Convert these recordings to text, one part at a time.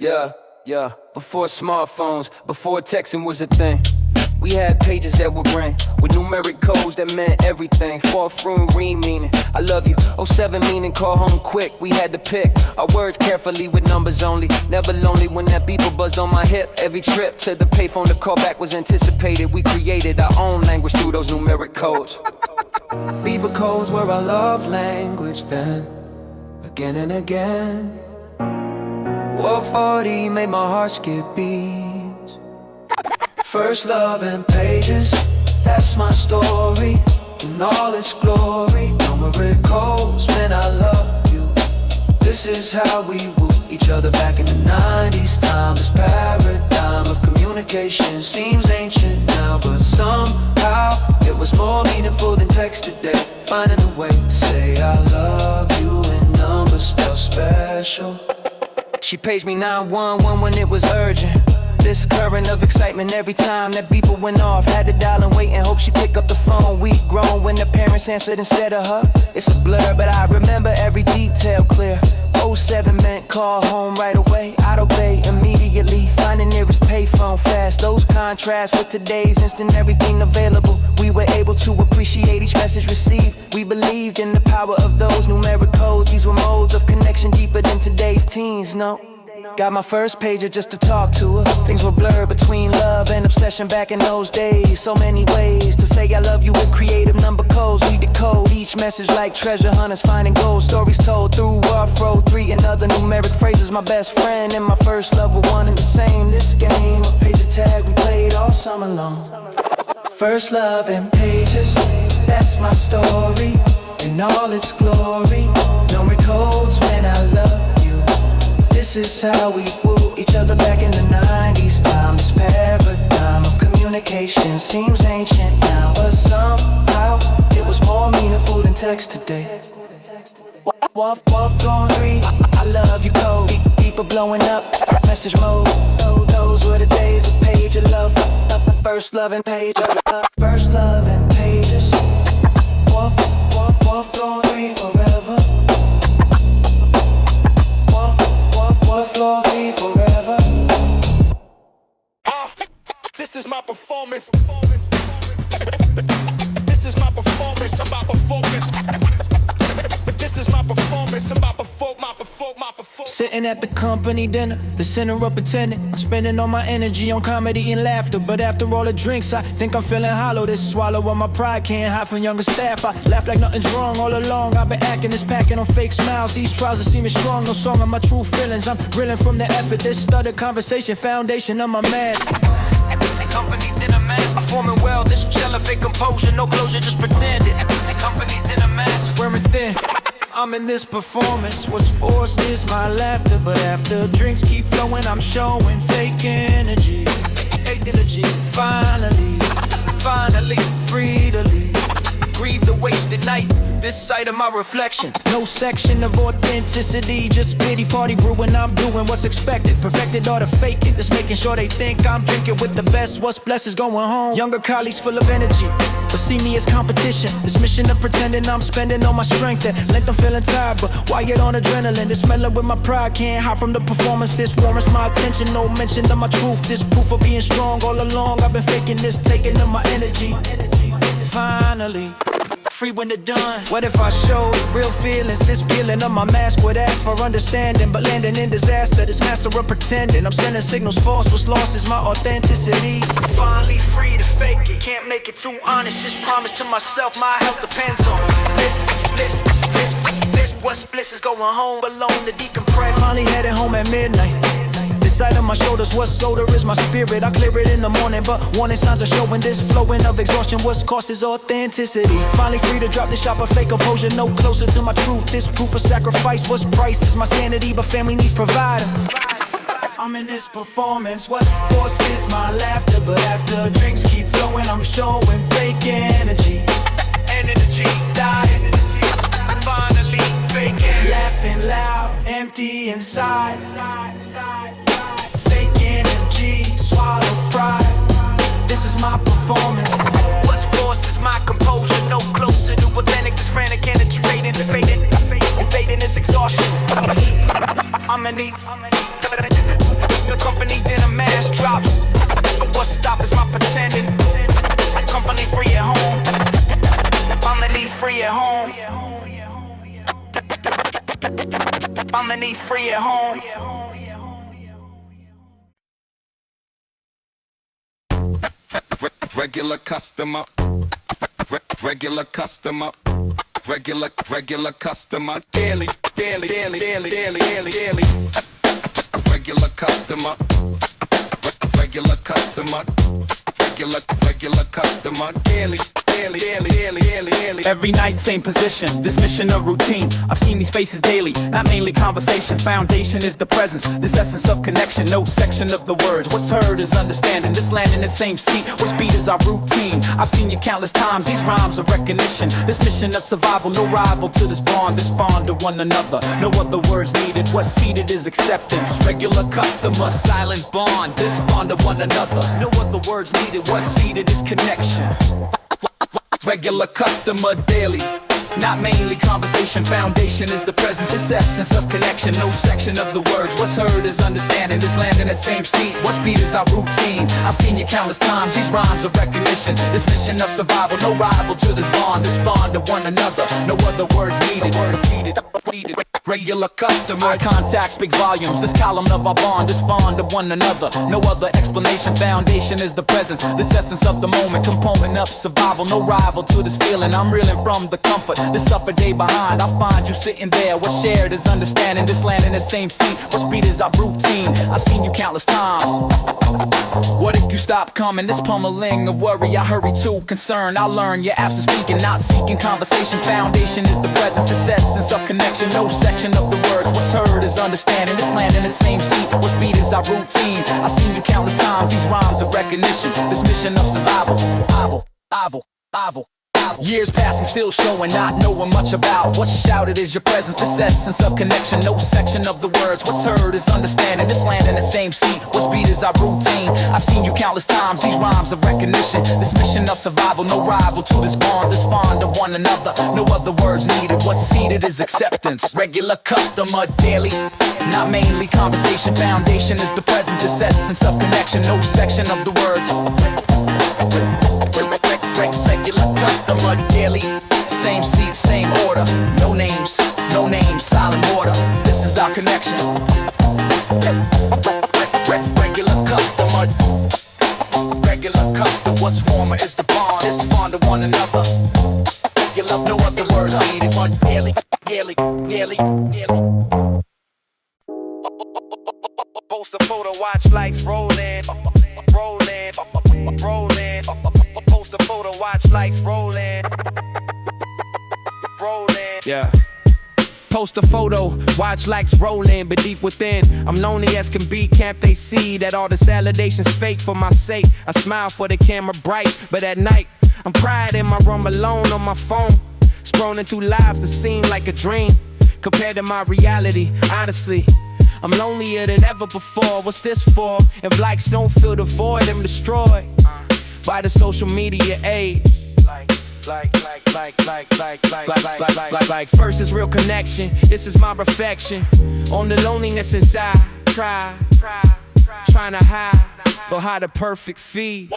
Yeah. Before smartphones, before texting was a thing, we had pages that would ring with numeric codes that meant everything. 4th room ring meaning I love you. 07 meaning call home quick. We had to pick our words carefully with numbers only. Never lonely when that beeper buzzed on my hip. Every trip to the payphone to call back was anticipated. We created our own language through those numeric codes. Beeper codes were our love language then, again and again. 140 made my heart skip beats. First love and pages, that's my story in all its glory. Numeric codes, man, I love you. This is how we woo each other back in the 90s. Time, this paradigm of communication seems ancient now, but somehow it was more meaningful than text today. Finding a way to say I love you in numbers felt special. She paged me 911 when it was urgent. This current of excitement every time that beeper went off. Had to dial and wait and hope she pick up the phone. We grown when the parents answered instead of her. It's a blur, but I remember every detail clear. 07 meant call home right away. I'd obey immediately, finding nearest payphone fast. Those contrasts with today's instant everything available. We were able to appreciate each message received. We believed in the power of those numeric codes. These were modes of connection deeper than today's teens, no. Got my first pager just to talk to her. Things were blurred between love and obsession back in those days. So many ways to say I love you with creative number codes. We decode each message like treasure hunters finding gold. Stories told through Afro 3 and other numeric phrases. My best friend and my first love were one and the same. This game, a pager tag we played all summer long. First love and pages, that's my story in all its glory. Numeric codes, man, I love you. This is how we woo each other back in the 90s. Time, this paradigm of communication seems ancient now, but somehow it was more meaningful than text today. Walk on 3, I love you code. People blowing up, message mode. Those were the days of pager love. First love and pager. First love and pages. Walk on 3 forever. Walk 3 forever. This is my performance. This is my performance. My performance. This is my performance. My performance. Sitting at the company dinner, the center of attendant. Spending all my energy on comedy and laughter. But after all the drinks, I think I'm feeling hollow. This swallow on my pride can't hide from younger staff. I laugh like nothing's wrong all along. I've been acting this packing on fake smiles. These trousers seeming strong, no song of my true feelings. I'm reeling from the effort, this stuttered conversation, foundation of my mask. Company dinner mask, performing well. This jelly fake composure, no closure, just pretending. Company dinner mask, wearing thin. I'm in this performance. What's forced is my laughter, but after drinks keep flowing, I'm showing fake energy. Finally, free to leave. Grieve the wasted night. This sight of my reflection. No section of authenticity, just pity party brewing. I'm doing what's expected, perfected or to fake it. Just making sure they think I'm drinking with the best. What's blessed is going home. Younger colleagues full of energy, but see me as competition. This mission of pretending I'm spending all my strength. At length I'm feeling tired, but wired on adrenaline. This mellow with my pride, can't hide from the performance. This warrants my attention, no mention of my truth. This proof of being strong all along. I've been faking this, taking of my energy. Finally, free when they're done. What if I showed real feelings? This peeling of my mask would ask for understanding, but landing in disaster. This master of pretending, I'm sending signals false. What's lost is my authenticity. Finally free to fake it, can't make it through honest. This promise to myself, my health depends on this. What's bliss is going home alone to decompress. Finally headed home at midnight. Side of my shoulders, what's soda is my spirit. I clear it in the morning, but warning signs are showing this flowing of exhaustion. What's cost is authenticity. Finally free to drop the shop of fake composure, no closer to my truth. This proof of sacrifice, what's priced is my sanity, but family needs provider. I'm in this performance, what's forced is my laughter, but after drinks keep flowing, I'm showing fake energy. Die. Finally faking, laughing loud, empty inside. Swallow pride. This is my performance. what's forced is my composure, no closer to authentic. This frantic energy fading, invading this exhaustion. I'm in the The company then a mask drops. What stop is my pretending. Company free at home. Finally free at home. Finally free at home. Regular customer. Regular customer. Regular customer. Daily. Regular customer. Regular customer. Regular customer. Daily. Every night, same position, this mission a routine. I've seen these faces daily, not mainly conversation. Foundation is the presence, this essence of connection. No section of the words, what's heard is understanding. This land in the same seat, which beat is our routine. I've seen you countless times, these rhymes are recognition. This mission of survival, no rival to this bond to one another. No other words needed, what's seated is acceptance. Regular customer, silent bond, this bond to one another. No other words needed, what's seated is connection. Regular customer daily, not mainly conversation. Foundation is the presence, this essence of connection. No section of the words, what's heard is understanding. This land in the same seat, what's beat is our routine. I've seen you countless times, these rhymes of recognition. This mission of survival, no rival to this bond to one another. No other words needed, regular customer. Eye contact speaks volumes, this column of our bond to one another. No other explanation, foundation is the presence. This essence of the moment, component of survival. No rival to this feeling, I'm reeling from the comfort. This upper day behind, I'll find you sitting there. What's shared is understanding, this land in the same seat. What's beat is our routine, I've seen you countless times. What if you stop coming? This pummeling of worry, I hurry to concern. I learn your absence speaking, not seeking conversation. Foundation is the presence, this essence of connection. No section of the words, what's heard is understanding. This land in the same seat, what's beat is our routine. I've seen you countless times, these rhymes of recognition. This mission of survival, years passing, still showing, not knowing much about what's shouted is your presence, this essence of connection. No section of the words, what's heard is understanding. This land in the same seat, what's beat is our routine. I've seen you countless times, these rhymes of recognition. This mission of survival, no rival to this bond to one another. No other words needed, what's seated is acceptance. Regular customer daily, not mainly conversation. Foundation is the presence, this essence of connection. No section of the words, regular customer daily, same seat, same order. No names, silent order. This is our connection. Regular customer, what's warmer is the bond. It's fond to one another. Regular, no other words needed, but daily. Post a photo, watch lights rolling. Post a photo, watch lights rolling. Yeah. Post a photo, watch lights rolling, but deep within, I'm lonely as can be. Can't they see that all this validation's fake for my sake? I smile for the camera bright, but at night, I'm cried in my room alone on my phone, scrolling through lives that seem like a dream compared to my reality. Honestly, I'm lonelier than ever before. What's this for? If likes don't fill the void, I'm destroyed by the social media age. Like first is real connection. This is my reflection on the loneliness inside. Trying to hide, but hide the perfect feed.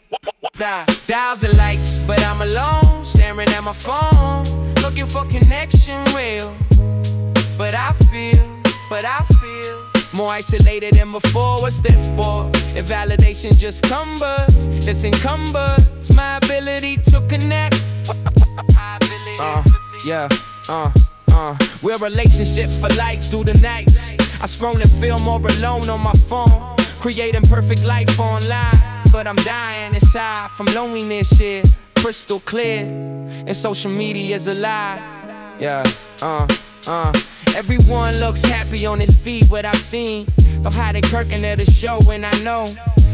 1,000 likes, but I'm alone, staring at my phone, looking for connection real. But I feel more isolated than before. What's this for? If validation just cumbers, this encumbers my ability to connect. We're a relationship for likes through the nights. I scroll and feel more alone on my phone, creating perfect life online. But I'm dying inside from loneliness, shit crystal clear, and social media is a lie. Everyone looks happy on his feed, what I've seen of how they kirking at a show, and I know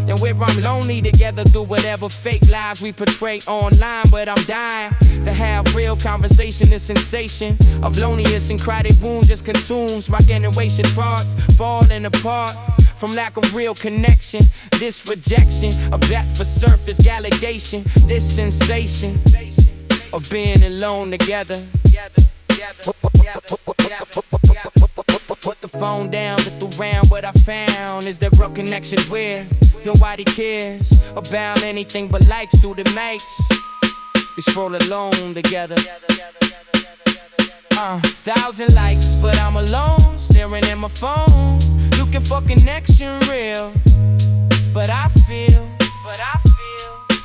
and where I'm lonely together through whatever fake lives we portray online. But I'm dying to have real conversation. The sensation of loneliness and crowded wounds just consumes my generation. Thoughts falling apart from lack of real connection. This rejection of that for surface validation. This sensation of being alone together. Put the phone down, look around, what what I found is that real connection where nobody cares about anything but likes through the nights. We scroll alone together. 1,000 likes, but I'm alone, staring at my phone. Looking for connection real, but I feel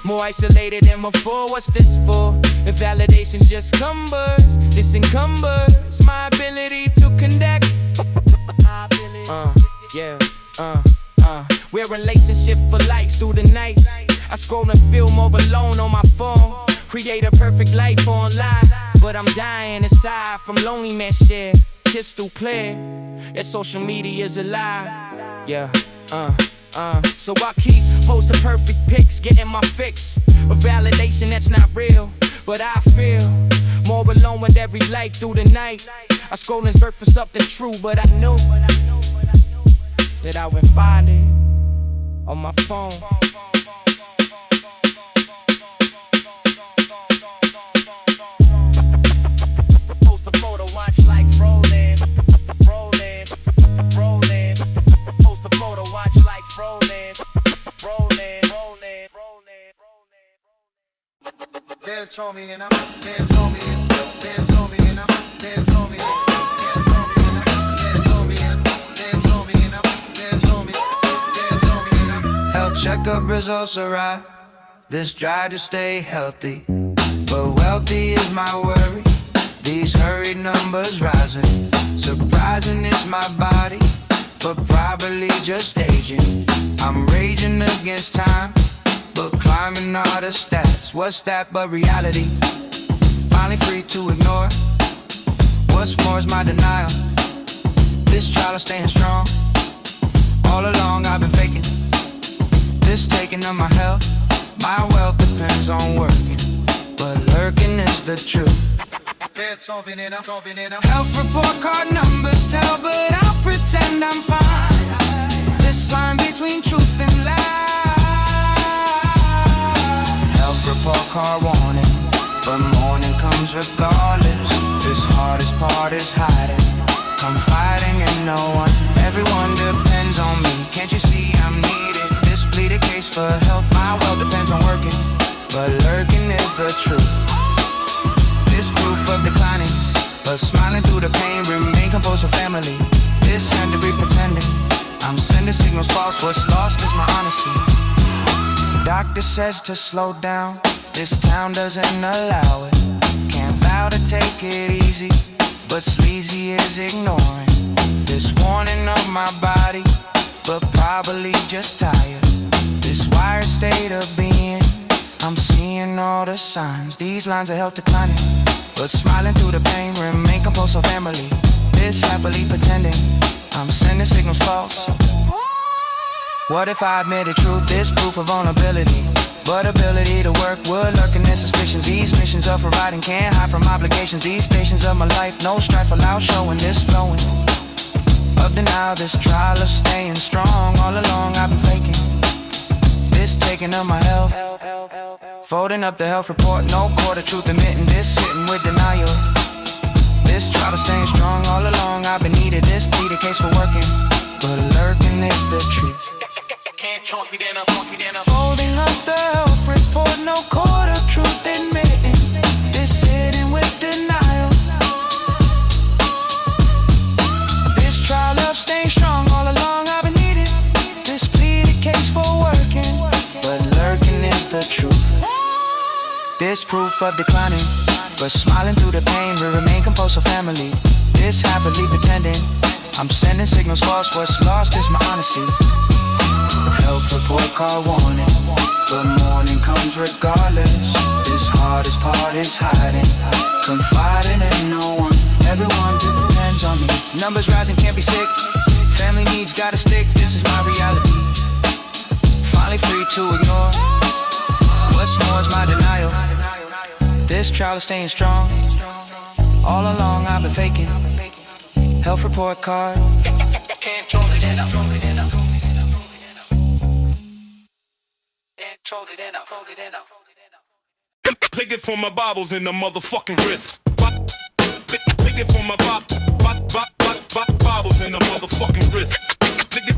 more isolated than before. What's this for? If validation's just cumbers, this encumbers my ability to connect. We're a relationship for likes through the nights. I scroll and feel more alone on my phone. Create a perfect life online, but I'm dying inside from loneliness. Yeah, crystal clear that social media's a lie. Yeah, so I keep posting perfect pics, getting my fix of validation that's not real, but I feel more alone with every like through the night. I scroll and search for something true, but I knew that I would find it on my phone. Post a photo, watch likes rolling, rolling, rolling. Post a photo, watch likes rolling, rolling, rolling, rolling, rolling. They told me and I'm, they told me and they told me and I'm, they told me and checkup results arrive. This drive to stay healthy, but wealthy is my worry. These hurried numbers rising. Surprising is my body, but probably just aging. I'm raging against time, but climbing all the stats. What's that but reality? Finally free to ignore. What's more is my denial. This trial of staying strong. All along I've been faking. This taking of my health, my wealth depends on working, but lurking is the truth. Health report card numbers tell, but I'll pretend I'm fine. This line between truth and lie. Health report card warning, but morning comes regardless. This hardest part is hiding, confiding in no one. Everyone depends on me, can't you see I'm needed? Plead a case for health, my wealth depends on working, but lurking is the truth. This proof of declining, but smiling through the pain, remain composed for family. This had to be pretending, I'm sending signals false, what's lost is my honesty. Doctor says to slow down, this town doesn't allow it. Can't vow to take it easy, but sleazy is ignoring this warning of my body, but probably just tired. This wired state of being, I'm seeing all the signs. These lines of health declining, but smiling through the pain, remain composed for family. This happily pretending, I'm sending signals false. What if I admitted truth? This proof of vulnerability, but ability to work would lurking in suspicions. These missions of providing can't hide from obligations. These stations of my life, no strife allowed, showing this flowing of denial, this trial of staying strong. All along I've been faking, this taking of my health, folding up the health report, no court of truth admitting this, sitting with denial. This trial of staying strong. All along I've been needed, this plead a case for working, but lurking is the truth. Folding up the health report, no court of truth admitting this, sitting with denial. Trial of staying strong. All along I've been needed, this plead a case for working, but lurking is the truth. This proof of declining, but smiling through the pain, we remain composed for family. This happily pretending, I'm sending signals false, what's lost is my honesty. Health report card warning, but morning comes regardless. This hardest part is hiding, confiding in no one. Everyone depends on me. Numbers rising, can't be sick. Family needs gotta stick. This is my reality. Finally free to ignore. What's more is my denial. This trial is staying strong. All along I've been faking. Health report card. Pick it for my Bibles in the motherfucking wrist. Pick it for my Bibles in the motherfucking wrist. Pick it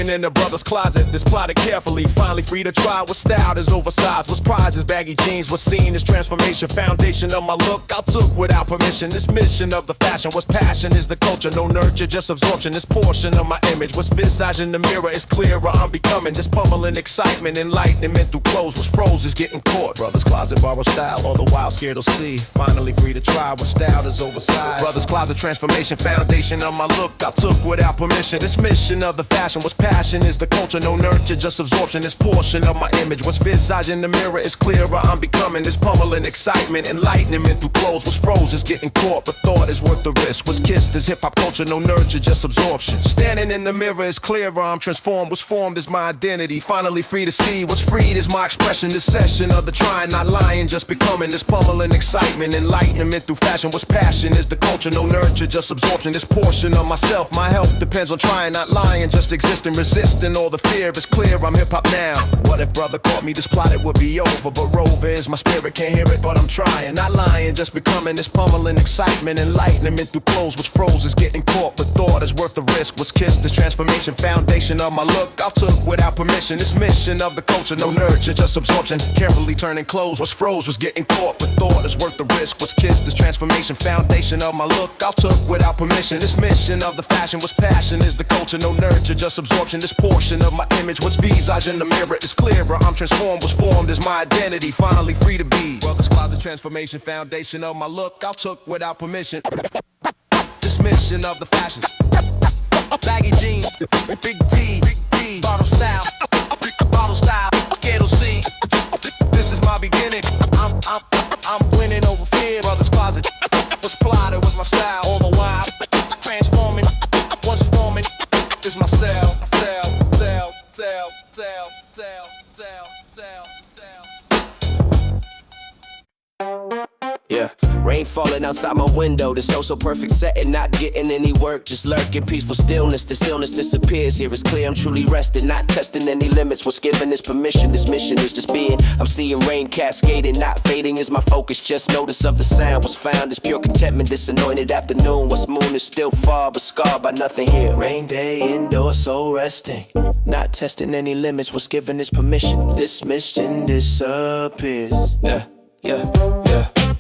Hidden in the brother's closet, this plotted carefully. Finally free to try what style is oversized, what's prized is baggy jeans, what's seen is transformation. Foundation of my look I took without permission. This mission of the fashion, what's passion is the culture. No nurture, just absorption. This portion of my image, what's visage in the mirror is clearer. I'm becoming this pummeling excitement, enlightenment through clothes. What's froze is getting caught. Brother's closet borrow style, all the while scared to see. Finally free to try what style is oversized. Brother's closet transformation, foundation of my look I took without permission. This mission of the fashion, what's passion is the culture. No nurture, just absorption. This portion of my image, what's visage in the mirror is clearer. I'm becoming this pummeling excitement, enlightenment through clothes. What's froze is getting caught, but thought is worth the risk. What's kissed is hip-hop culture, no nurture, just absorption. Standing in the mirror is clearer, I'm transformed. What's formed is my identity, finally free to see. What's freed is my expression. This session of the trying, not lying, just becoming. This pummeling excitement, enlightenment through fashion. What's passion is the culture, no nurture, just absorption. This portion of myself, my health depends on trying, not lying, just existing, resisting all the fear. It's clear I'm hip-hop now. What if brother caught me, this plot it would be over. But rover is my spirit, can't hear it, but I'm trying. Not lying, just becoming this pummeling excitement, enlightenment through clothes. What's froze is getting caught, but thought is worth the risk. What's kissed is transformation, foundation of my look I took without permission. This mission of the culture, no nurture, just absorption. Carefully turning clothes, what's froze was getting caught, but thought is worth the risk. What's kissed is transformation, foundation of my look I took without permission. This mission of the fashion, what's passion is the culture, no nurture, just absorption. This portion of my image, what's visage in the mirror is clearer. I'm transformed, what's formed is my identity, finally free to be. Brother's closet transformation, foundation of my look I took without permission. This mission of the fashion, baggy jeans, big D, bottle style, Skittle C. This is my beginning. I'm winning over fear. Brother's closet, what's plotted, what's my style? All the while transforming, what's forming is my cell. Yeah, rain falling outside my window. The so perfect setting, not getting any work, just lurking. Peaceful stillness, this illness disappears. Here it's clear I'm truly resting, not testing any limits. What's given this permission? This mission is just being. I'm seeing rain cascading, not fading is my focus. Just notice of the sound was found. This pure contentment, this anointed afternoon. What's moon is still far, but scarred by nothing here. Rain day indoors, so resting, not testing any limits. What's given this permission? This mission disappears.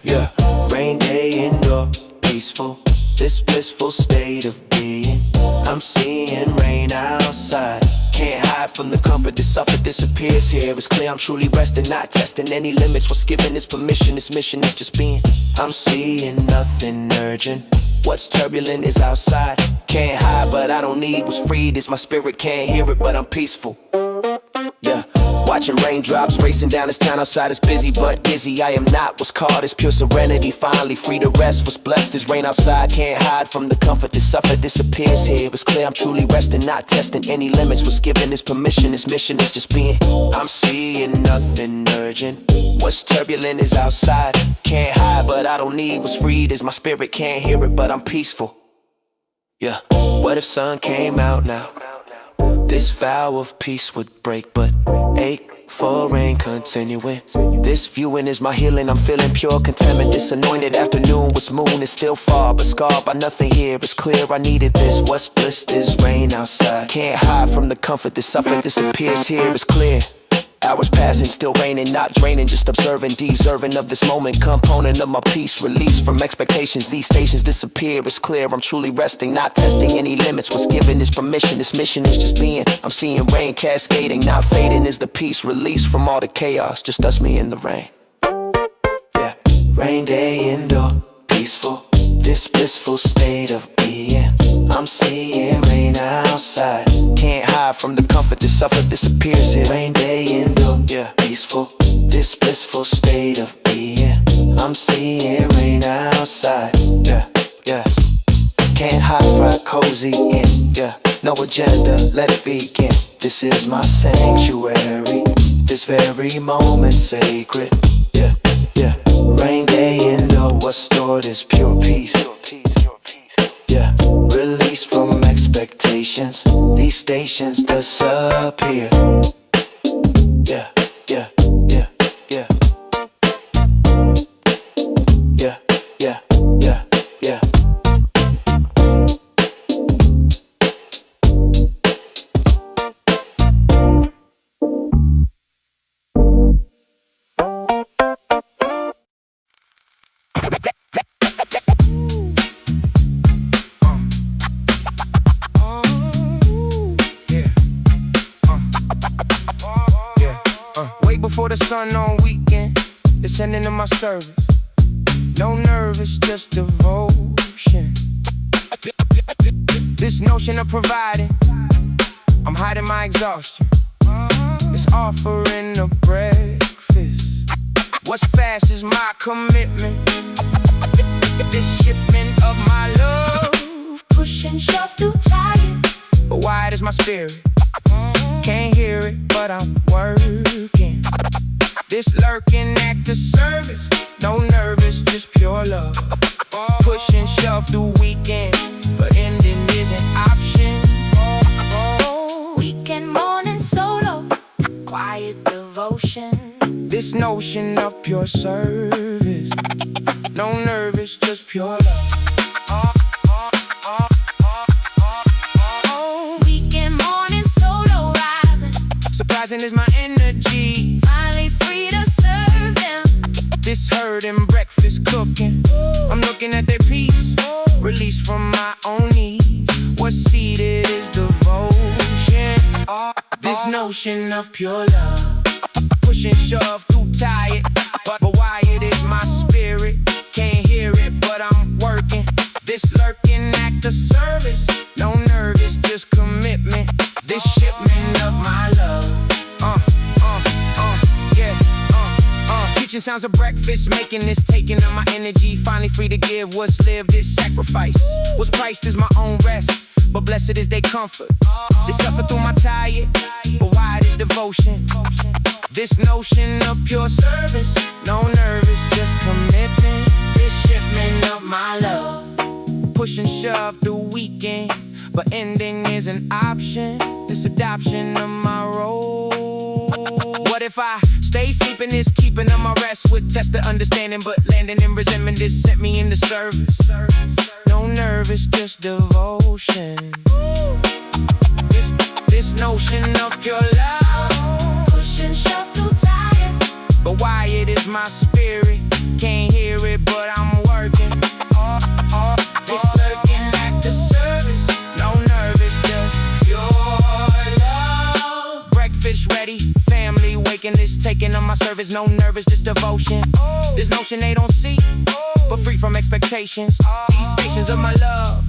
Yeah, rain day indoor, peaceful, this blissful state of being. I'm seeing rain outside, can't hide from the comfort, this suffer disappears here. It's clear I'm truly resting, not testing any limits. What's given this permission, this mission is just being. I'm seeing nothing urgent, what's turbulent is outside. Can't hide, but I don't need what's freed is my spirit, can't hear it, but I'm peaceful. Yeah, watching raindrops racing down this town outside is busy but dizzy. I am not what's called is pure serenity, finally free to rest. What's blessed is rain outside, can't hide from the comfort. This suffer disappears here. It's clear I'm truly resting, not testing any limits. What's given is permission, this mission is just being. I'm seeing nothing urgent, what's turbulent is outside. Can't hide, but I don't need what's freed is my spirit, can't hear it, but I'm peaceful. Yeah, what if sun came out now? This vow of peace would break, but ache for rain continuing. This viewing is my healing, I'm feeling pure contentment. This anointed afternoon, what's moon is still far, but scarred by nothing here. It's clear I needed this, what's blissed is rain outside. Can't hide from the comfort, this suffer disappears here. It's clear hours passing, still raining, not draining, just observing, deserving of this moment. Component of my peace, release from expectations. These stations disappear, it's clear I'm truly resting, not testing any limits. What's given is permission, this mission is just being. I'm seeing rain cascading, not fading is the peace. Release from all the chaos, just us, me, and the rain. Yeah, rain day indoor, peaceful, this blissful state of being. I'm seeing rain outside, can't hide from the comfort, this suffer disappears here. Rain day indoor, yeah, peaceful, this blissful state of being. I'm seeing rain outside, yeah. Can't hide, right, cozy in, yeah. No agenda, let it begin. This is my sanctuary, this very moment sacred, yeah. Rain day indoor, what's stored is pure peace. Yeah, release from expectations. These stations disappear. Yeah. sun on weekend, descending to my service. No nervous, just devotion. This notion of providing, I'm hiding my exhaustion. It's offering a breakfast. What's fast is my commitment. This shipment of my love, Push and shove through tired. but wide is my spirit. Can't hear it, but I'm working. This lurking act of service, no nervous, just pure love. Push and shove through weekend, but ending is an option. Weekend morning solo, quiet devotion. This notion of pure service, no nervous, just pure love. Weekend morning solo rising, Surprising is my energy. finally free to serve them. This herd and breakfast cooking, I'm looking at their peace, released from my own needs. What's seated is devotion. This notion of pure love, push and shove through tired, but wired is my spirit. Can't hear it, but I'm working. This lurking act of service, no nervous, just commitment. This shipment of my love, kitchen sounds of breakfast, making this taking of my energy. Finally free to give what's lived, this sacrifice. What's priced is my own rest, but blessed is their comfort. They suffer through my tired, but wide is devotion. This notion of pure service, no nervous, just commitment. This shipment of my love, push and shove through weekend, but ending is an option. This adoption of my role. What if I stay sleeping? This keeping of my rest would test the understanding, but landing in resentment. This sent me into service. No nervous, just devotion. This notion of pure love, Push and shove through tired. but why it is my spirit. Can't hear it, but I'm working. This lurking act of service, no nervous, just pure love. Breakfast ready, family waking. This taking of my service, no nervous, just devotion. This notion they don't see, but free from expectations. These stations of my love,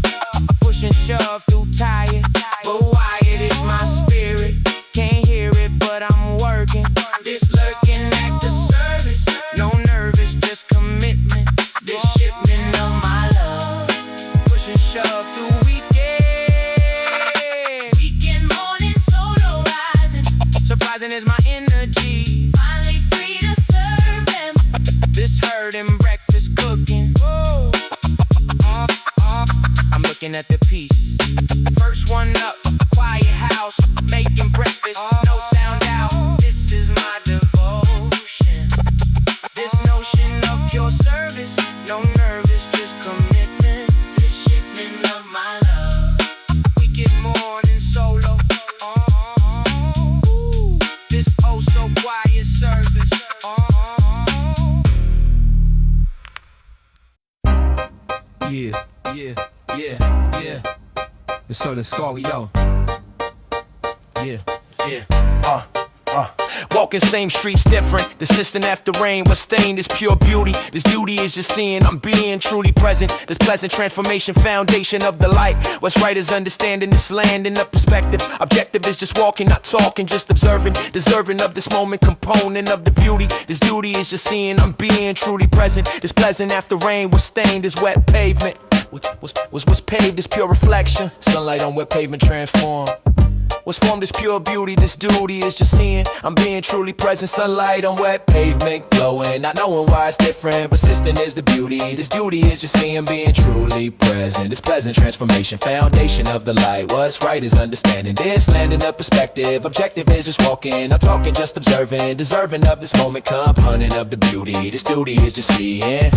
push and shove through tired, but why it is my spirit. Can't hear it, but I'm working. This lurking act of service, no nervous, just commitment. This shipment of my love, push and shove through weekend. Weekend morning solo rising, Surprising is my energy. finally free to serve them. This herd and breakfast cooking. I'm looking at the piece. First one up, quiet house, making breakfast, no sound out. This is my devotion. This notion of pure service, no nervous, just commitment. This shipment of my love, weekend morning solo. This oh so quiet service. Yeah. It's so the score, yo. Yeah. Walking same streets different. The system after rain was stained. This pure beauty. This duty is just seeing. I'm being truly present. This pleasant transformation, foundation of the light. What's right is understanding this land in the perspective. Objective is just walking, not talking, just observing. Deserving of this moment, component of the beauty. This duty is just seeing. I'm being truly present. This pleasant after rain was stained. This wet pavement. What's paved is pure reflection. Sunlight on wet pavement transform. What's formed is pure beauty, this duty is just seeing. I'm being truly present, sunlight on wet pavement glowing. Not knowing why it's different, persistent is the beauty. This duty is just seeing, being truly present. This pleasant transformation, foundation of the light. What's right is understanding this land in a perspective. Objective is just walking, not talking, just observing. Deserving of this moment, component of the beauty. This duty is just seeing.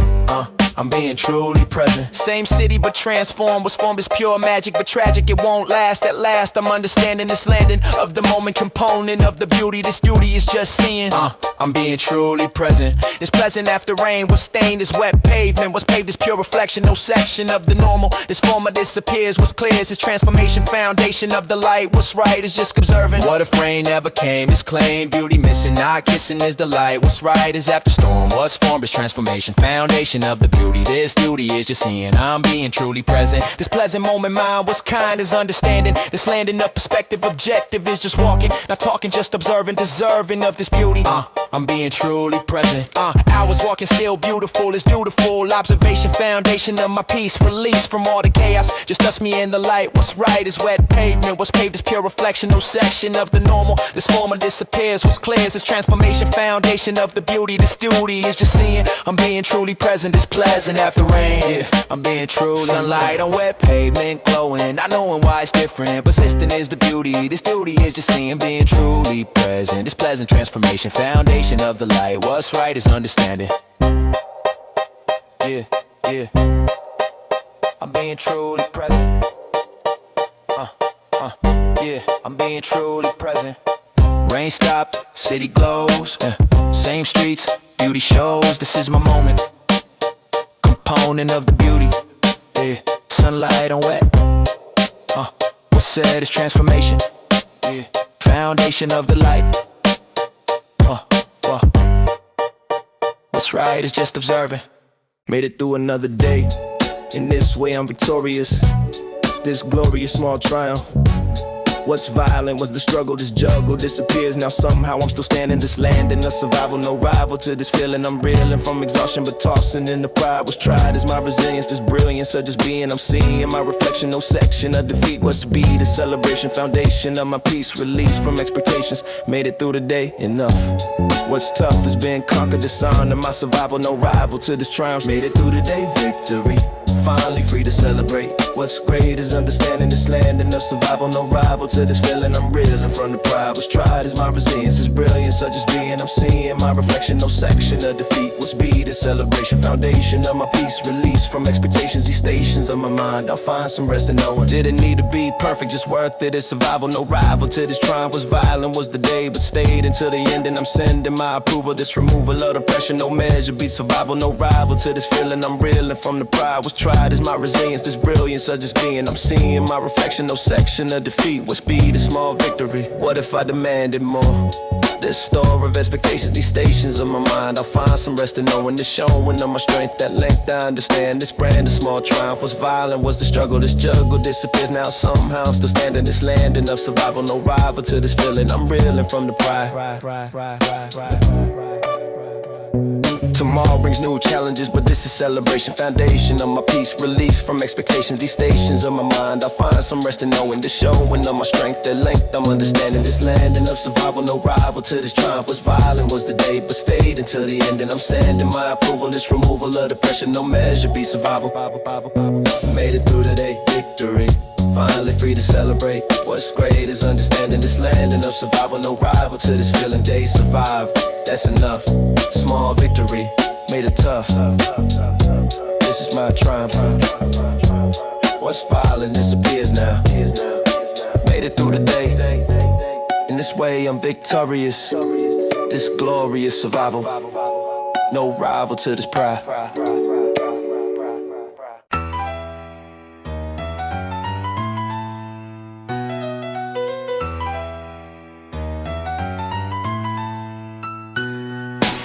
I'm being truly present. Same city but transformed, was formed as pure magic but tragic, it won't last. At last I'm understanding this landing of the moment, component of the beauty. This duty is just seeing. I'm being truly present. It's pleasant after rain, what's stained is wet pavement. What's paved is pure reflection, no section of the normal. This former disappears, what's clear is this transformation, foundation of the light. What's right is just observing. What if rain never came? This claim, beauty missing, not kissing is the light. What's right is after storm, what's formed is transformation, foundation of the beauty. This duty is just seeing. I'm being truly present. This pleasant moment, mind what's kind is understanding. This landing of perspective, objective is just walking, not talking, just observing, deserving of this beauty. I'm being truly present. Hours walking still beautiful is dutiful. Observation, foundation of my peace, release from all the chaos. Just us, me and the light. What's right is wet pavement. What's paved is pure reflection, no section of the normal. This former disappears, what's clear is this transformation, foundation of the beauty. This duty is just seeing. I'm being truly present. It's pleasant after rain. Yeah, I'm being truly Sunlight on wet pavement glowing, not knowing why it's different. Persistent is the beauty. This duty is just seeing, being truly present. This pleasant transformation, foundation of the light. What's right is understanding. Yeah, yeah. I'm being truly present. Yeah, I'm being truly present. Rain stopped, city glows. Same streets, beauty shows. This is my moment. Component of the beauty. Yeah, sunlight on wet. What's said is transformation. Yeah, foundation of the light. What's right is just observing. Made it through another day. In this way I'm victorious. This glorious small triumph. What's violent was the struggle, this juggle disappears. Now somehow I'm still standing, this landing of survival. No rival to this feeling, I'm reeling from exhaustion, but tossing in the pride was tried as my resilience. This brilliance of just being, I'm seeing my reflection. No section of defeat, what's be the celebration, foundation of my peace, release from expectations. Made it through the day, enough. What's tough is being conquered, dishonor my survival. No rival to this triumph. Made it through the day, victory. Finally free to celebrate. What's great is understanding this landing of survival. No rival to this feeling, I'm reeling from the pride. Was tried as my resilience, this brilliance of just being. I'm seeing my reflection, no section of defeat. What's be the celebration, foundation of my peace, release from expectations. These stations of my mind, I'll find some rest in knowing. Didn't need to be perfect, just worth it. It's survival, no rival to this triumph. Was violent was the day, but stayed until the end. And I'm sending my approval, this removal of the pressure. No measure beat survival, no rival to this feeling. I'm reeling from the pride. Was tried as my resilience, this brilliance of just being. I'm seeing my reflection, no section of defeat. What speed, a small victory. What if I demanded more? This store of expectations, these stations of my mind. I'll find some rest in knowing this showing of my strength, that length I understand. This brand of small triumph was violent, was the struggle. This juggle disappears now somehow. I'm still standing, this landing of survival. No rival to this feeling, I'm reeling from the pride. Tomorrow brings new challenges, but this is celebration, foundation of my peace, release from expectations. These stations of my mind, I'll find some rest in knowing this showing of my strength, that length I'm understanding. This landing of survival, no rival to this triumph. Was violent was the day, but stayed until the end. And I'm sending my approval, this removal of depression. No measure be survival. Made it through the day, victory. Finally free to celebrate. What's great is understanding this landing of survival. No rival to this feeling, they survive. That's enough. Small victory, made it tough. This is my triumph. What's violent disappears now. Made it through the day. In this way I'm victorious. This glorious survival. No rival to this pride.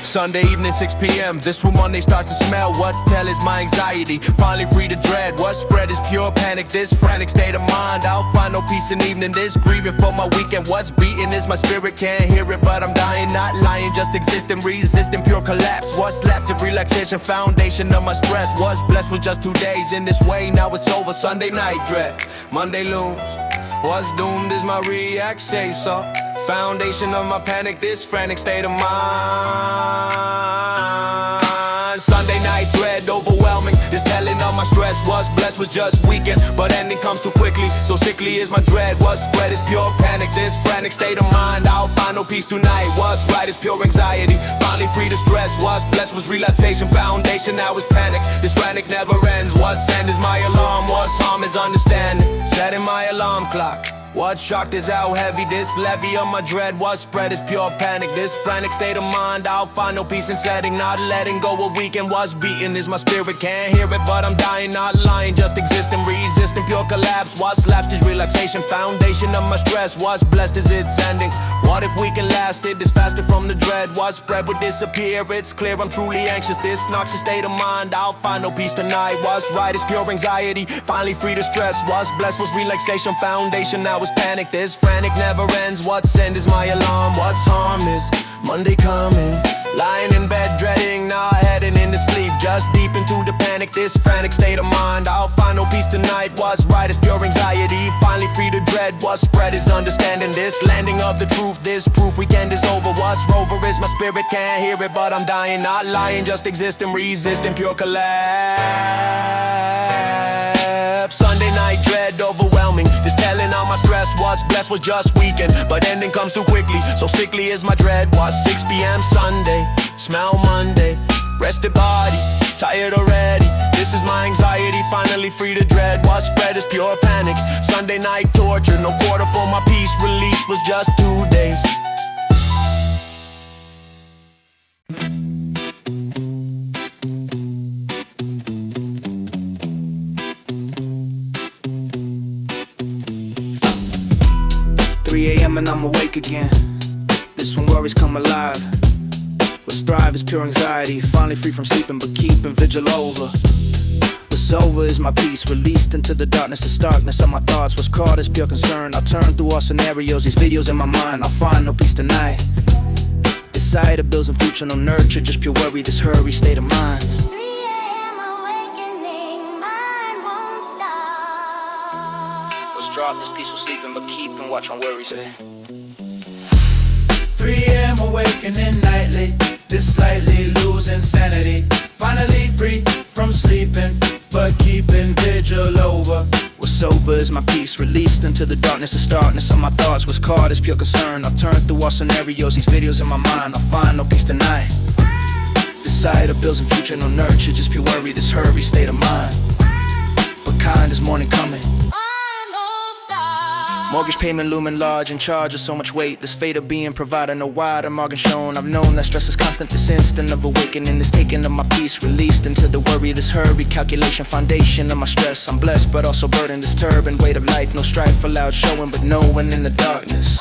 Sunday evening, 6 p.m. This when Monday starts to smell. What's tell is my anxiety. Finally free to dread. What's spread is pure panic. This frantic state of mind. I'll find no peace in evening. This grieving for my weekend. What's beating is my spirit. Can't hear it, but I'm dying. Not lying, just existing. Resisting pure collapse. What's left of relaxation. Foundation of my stress. Was blessed with just 2 days in this way. Now it's over. Sunday night dread. Monday looms. What's doomed is my relaxation. Foundation of my panic, this frantic state of mind. Sunday night dread overwhelming, this telling of my stress was blessed was just weekend, but ending comes too quickly. So sickly is my dread. What's spread is pure panic. This frantic state of mind, I'll find no peace tonight. What's right is pure anxiety. Finally free to stress. What's blessed was relaxation. Foundation now is panic. This frantic never ends. What's end is my alarm. What's harm is understanding. Setting my alarm clock. What shocked is how heavy this levy of my dread. What spread is pure panic. This frantic state of mind, I'll find no peace in setting. Not letting go of weekend. What's beating is my spirit. Can't hear it, but I'm dying. Not lying, just existing. Resisting pure collapse. What's lapsed is relaxation. Foundation of my stress. What's blessed is its ending. What if we can last it? This faster from the dread. What spread would disappear. It's clear I'm truly anxious. This noxious state of mind, I'll find no peace tonight. What's right is pure anxiety. Finally free to stress. What's blessed was relaxation. Foundation now is panic. This frantic never ends. What's end is my alarm. What's harm is Monday coming. Lying in bed dreading, not heading into sleep. Just deep into the panic. This frantic state of mind, I'll find no peace tonight. What's right is pure anxiety. Finally free to dread. What's spread is understanding. This landing of the truth. This proof weekend is over. What's rover is my spirit. Can't hear it, but I'm dying. Not lying, just existing. Resisting pure collapse. Sunday night dread overwhelming. This telling all my stress. What's blessed was just weekend, but ending comes too quickly. So sickly is my dread. What's 6 p.m. Sunday? Smell Monday. Rested body, tired already. This is my anxiety, finally free to dread. What's spread is pure panic. Sunday night torture, no quarter for my peace. Release was just 2 days. And I'm awake again. This when worries come alive. What's thrive is pure anxiety. Finally free from sleeping, but keeping vigil over. What's over is my peace. Released into the darkness, the starkness of my thoughts. What's caught is pure concern. I'll turn through all scenarios, these videos in my mind. I'll find no peace tonight. Desire builds and future, no nurture. Just pure worry, this hurry state of mind. 3 a.m. awakening, mind won't stop. What's dropped is peaceful sleeping, but keeping watch on worries. 3 a.m. awakening nightly. This slightly losing sanity. Finally free from sleeping, but keeping vigil over. What's over is my peace. Released into the darkness, the starkness of my thoughts. What's caught is pure concern. I'll turn through all scenarios, these videos in my mind. I'll find no peace tonight. Desire builds and future, no nurture. Just pure worry, this hurry state of mind. But kind is morning coming. Mortgage payment looming large, in charge of so much weight. This fate of being provided, no wider margin shown. I've known that stress is constant, this instant of awakening. This taking of my peace, released into the worry. This hurry, calculation, foundation of my stress. I'm blessed, but also burdened, this turban weight of life. No strife allowed showing, but knowing in the darkness.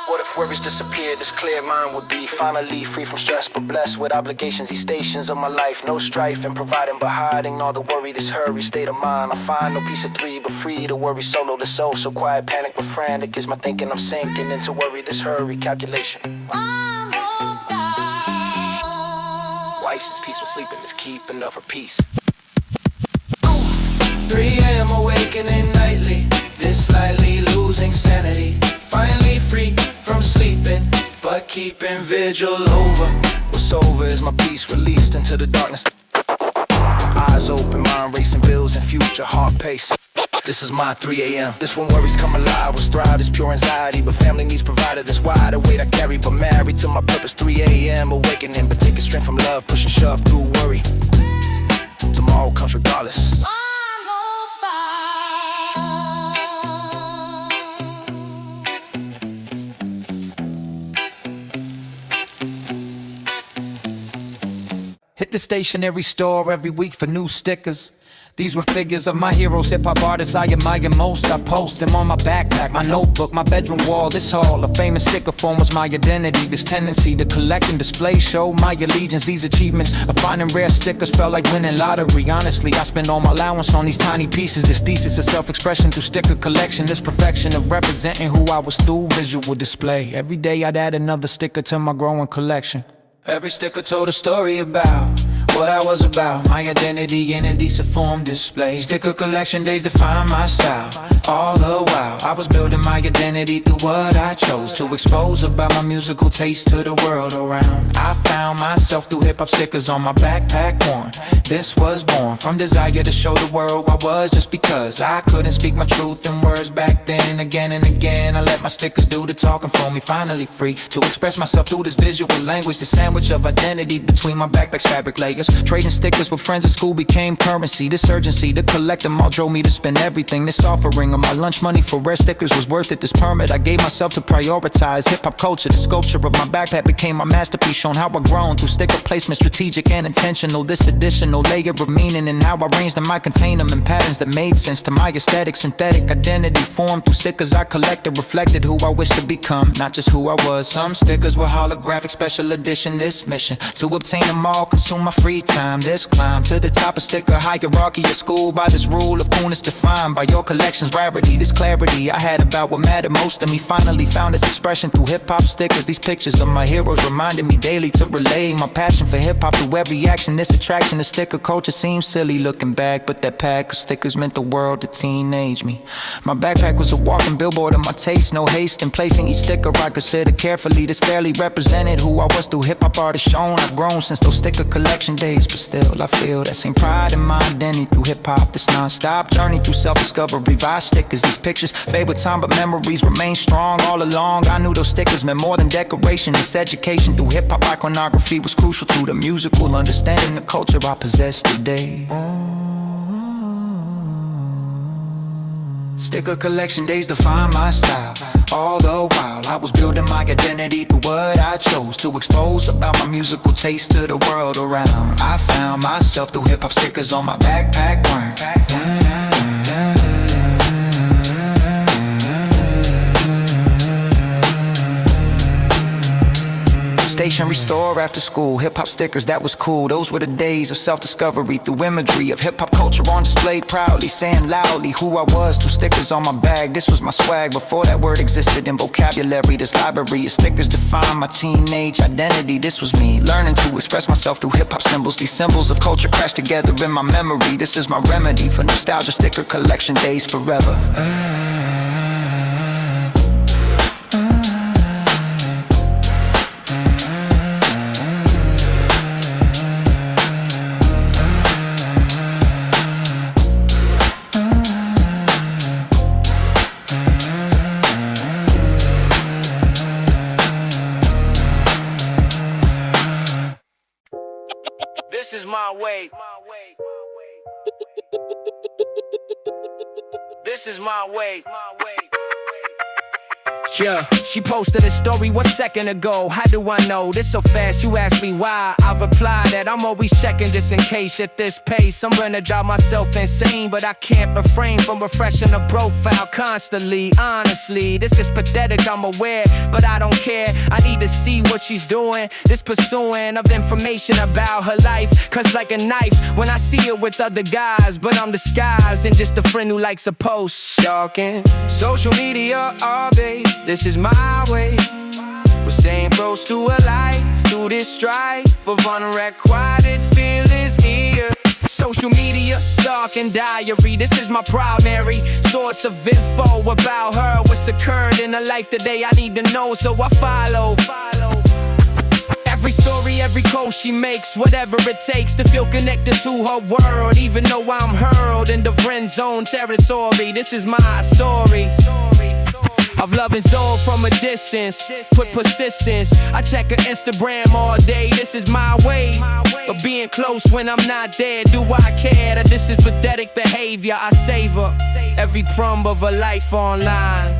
What if worries disappeared? This clear mind would be finally free from stress, but blessed with obligations. These stations of my life, no strife and providing, but hiding all the worry. This hurry state of mind. I find no peace of 3, but free to worry solo. The soul so quiet, panic but frantic is my thinking. I'm sinking into worry. This hurry calculation. Wife's peaceful sleeping is keeping of her peace. 3 a.m. awakening nightly. This slightly losing sanity. Finally free from sleeping, but keeping vigil over. What's over is my peace. Released into the darkness. Eyes open, mind racing, bills and future, heart pace. This is my 3 a.m. This when worries come alive. What's thrive is pure anxiety, but family needs provided. That's why the weight I carry, but married to my purpose. 3 a.m. awakening, but taking strength from love, push and shove through worry. Tomorrow comes regardless. Hit the stationery store every week for new stickers. These were figures of my heroes, hip-hop artists I admire most. I post them on my backpack, my notebook, my bedroom wall. This hall of fame and sticker form was my identity. This tendency to collect and display show my allegiance. These achievements of finding rare stickers felt like winning lottery. Honestly, I spend all my allowance on these tiny pieces. This thesis of self-expression through sticker collection. This perfection of representing who I was through visual display. Every day I'd add another sticker to my growing collection. Every sticker told a story about what I was about. My identity in a decent form display. Sticker collection days define my style. All the while I was building my identity through what I chose to expose about my musical taste to the world around. I found myself through hip-hop stickers on my backpack worn. This was born from desire to show the world I was, just because I couldn't speak my truth in words back then. Again and again I let my stickers do the talking for me. Finally free to express myself through this visual language, the sandwich of identity between my backpack's fabric layers. Trading stickers with friends at school became currency. This urgency to collect them all drove me to spend everything. This offering of my lunch money for rare stickers was worth it. This permit I gave myself to prioritize hip-hop culture. The sculpture of my backpack became my masterpiece, showing how I've grown through sticker placement, strategic and intentional. This additional layer of meaning and how I arranged them, I contain them in patterns that made sense to my aesthetic. Synthetic identity formed through stickers I collected, reflected who I wish to become, not just who I was. Some stickers were holographic, special edition. This mission to obtain them all consume my free time. This climb to the top of sticker hierarchy at school by this rule of coolness defined by your collection's rarity. This clarity I had about what mattered most to me finally found its expression through hip-hop stickers. These pictures of my heroes reminded me daily to relay my passion for hip-hop through every action. This attraction to sticker culture seems silly looking back, but that pack of stickers meant the world to teenage me. My backpack was a walking billboard of my taste, no haste in placing each sticker I considered carefully. This fairly represented who I was through hip-hop artists shown. I've grown since those sticker collection days, but still I feel that same pride in my identity through hip-hop. This non-stop journey through self-discovery. Revised stickers, these pictures fade with time, but memories remain strong all along. I knew those stickers meant more than decoration. It's education through hip-hop iconography was crucial to the musical understanding the culture I possess today. Sticker collection days define my style. All the while I was building my identity through what I chose to expose about my musical taste to the world around. I found myself through hip-hop stickers on my backpack burn. Stationery store after school, hip-hop stickers, that was cool. Those were the days of self-discovery through imagery of hip-hop culture on display, proudly saying loudly who I was through stickers on my bag. This was my swag before that word existed in vocabulary. This library of stickers defined my teenage identity. This was me learning to express myself through hip-hop symbols. These symbols of culture crashed together in my memory. This is my remedy for nostalgia sticker collection days forever. This is my way. This is my way. Yeah, she posted a story 1 second ago. How do I know this so fast? You ask me why. I reply that I'm always checking just in case. At this pace I'm gonna drive myself insane, but I can't refrain from refreshing the profile constantly. Honestly, this is pathetic, I'm aware, but I don't care. I need to see what she's doing. This pursuing of information about her life, cause like a knife when I see her with other guys, but I'm disguised and just a friend who likes a post. Stalking social media all day. This is my way. We're staying close to a life through this strife of unrequited feelings here. Social media, stalking diary. This is my primary source of info about her. What's occurred in her life today I need to know, so I follow. Every story, every post she makes, whatever it takes to feel connected to her world. Even though I'm hurled into friend zone territory, this is my story of loving Zoe from a distance, put persistence. I check her Instagram all day, this is my way. But being close when I'm not there, do I care that this is pathetic behavior? I savor every crumb of a life online.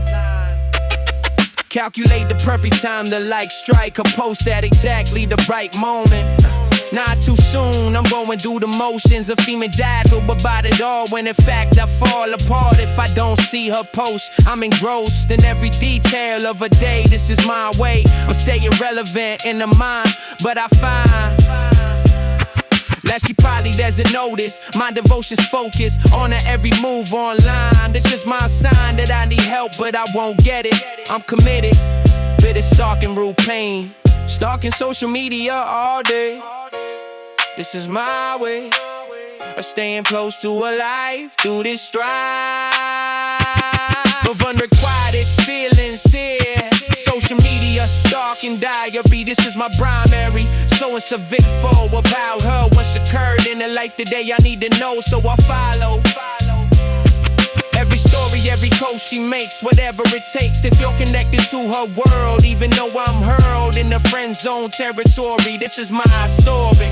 Calculate the perfect time to like, strike, or post at exactly the right moment. Not too soon, I'm going through the motions of feeling dazzled about it all, when in fact I fall apart if I don't see her post. I'm engrossed in every detail of a day, this is my way. I'm staying relevant in the mind, but I find that she probably doesn't notice my devotion's focus on her every move online. This is my sign that I need help, but I won't get it. I'm committed, bitter stalking root pain. Stalking social media all day. This is my way of staying close to a life through this strife of unrequited feelings here. Social media, stalking diary. This is my primary. So it's a Vic Foe about her. What's occurred in her life today I need to know, so I follow. Every story, every post she makes, whatever it takes to feel connected to her world. Even though I'm hurled in the friend zone territory, this is my story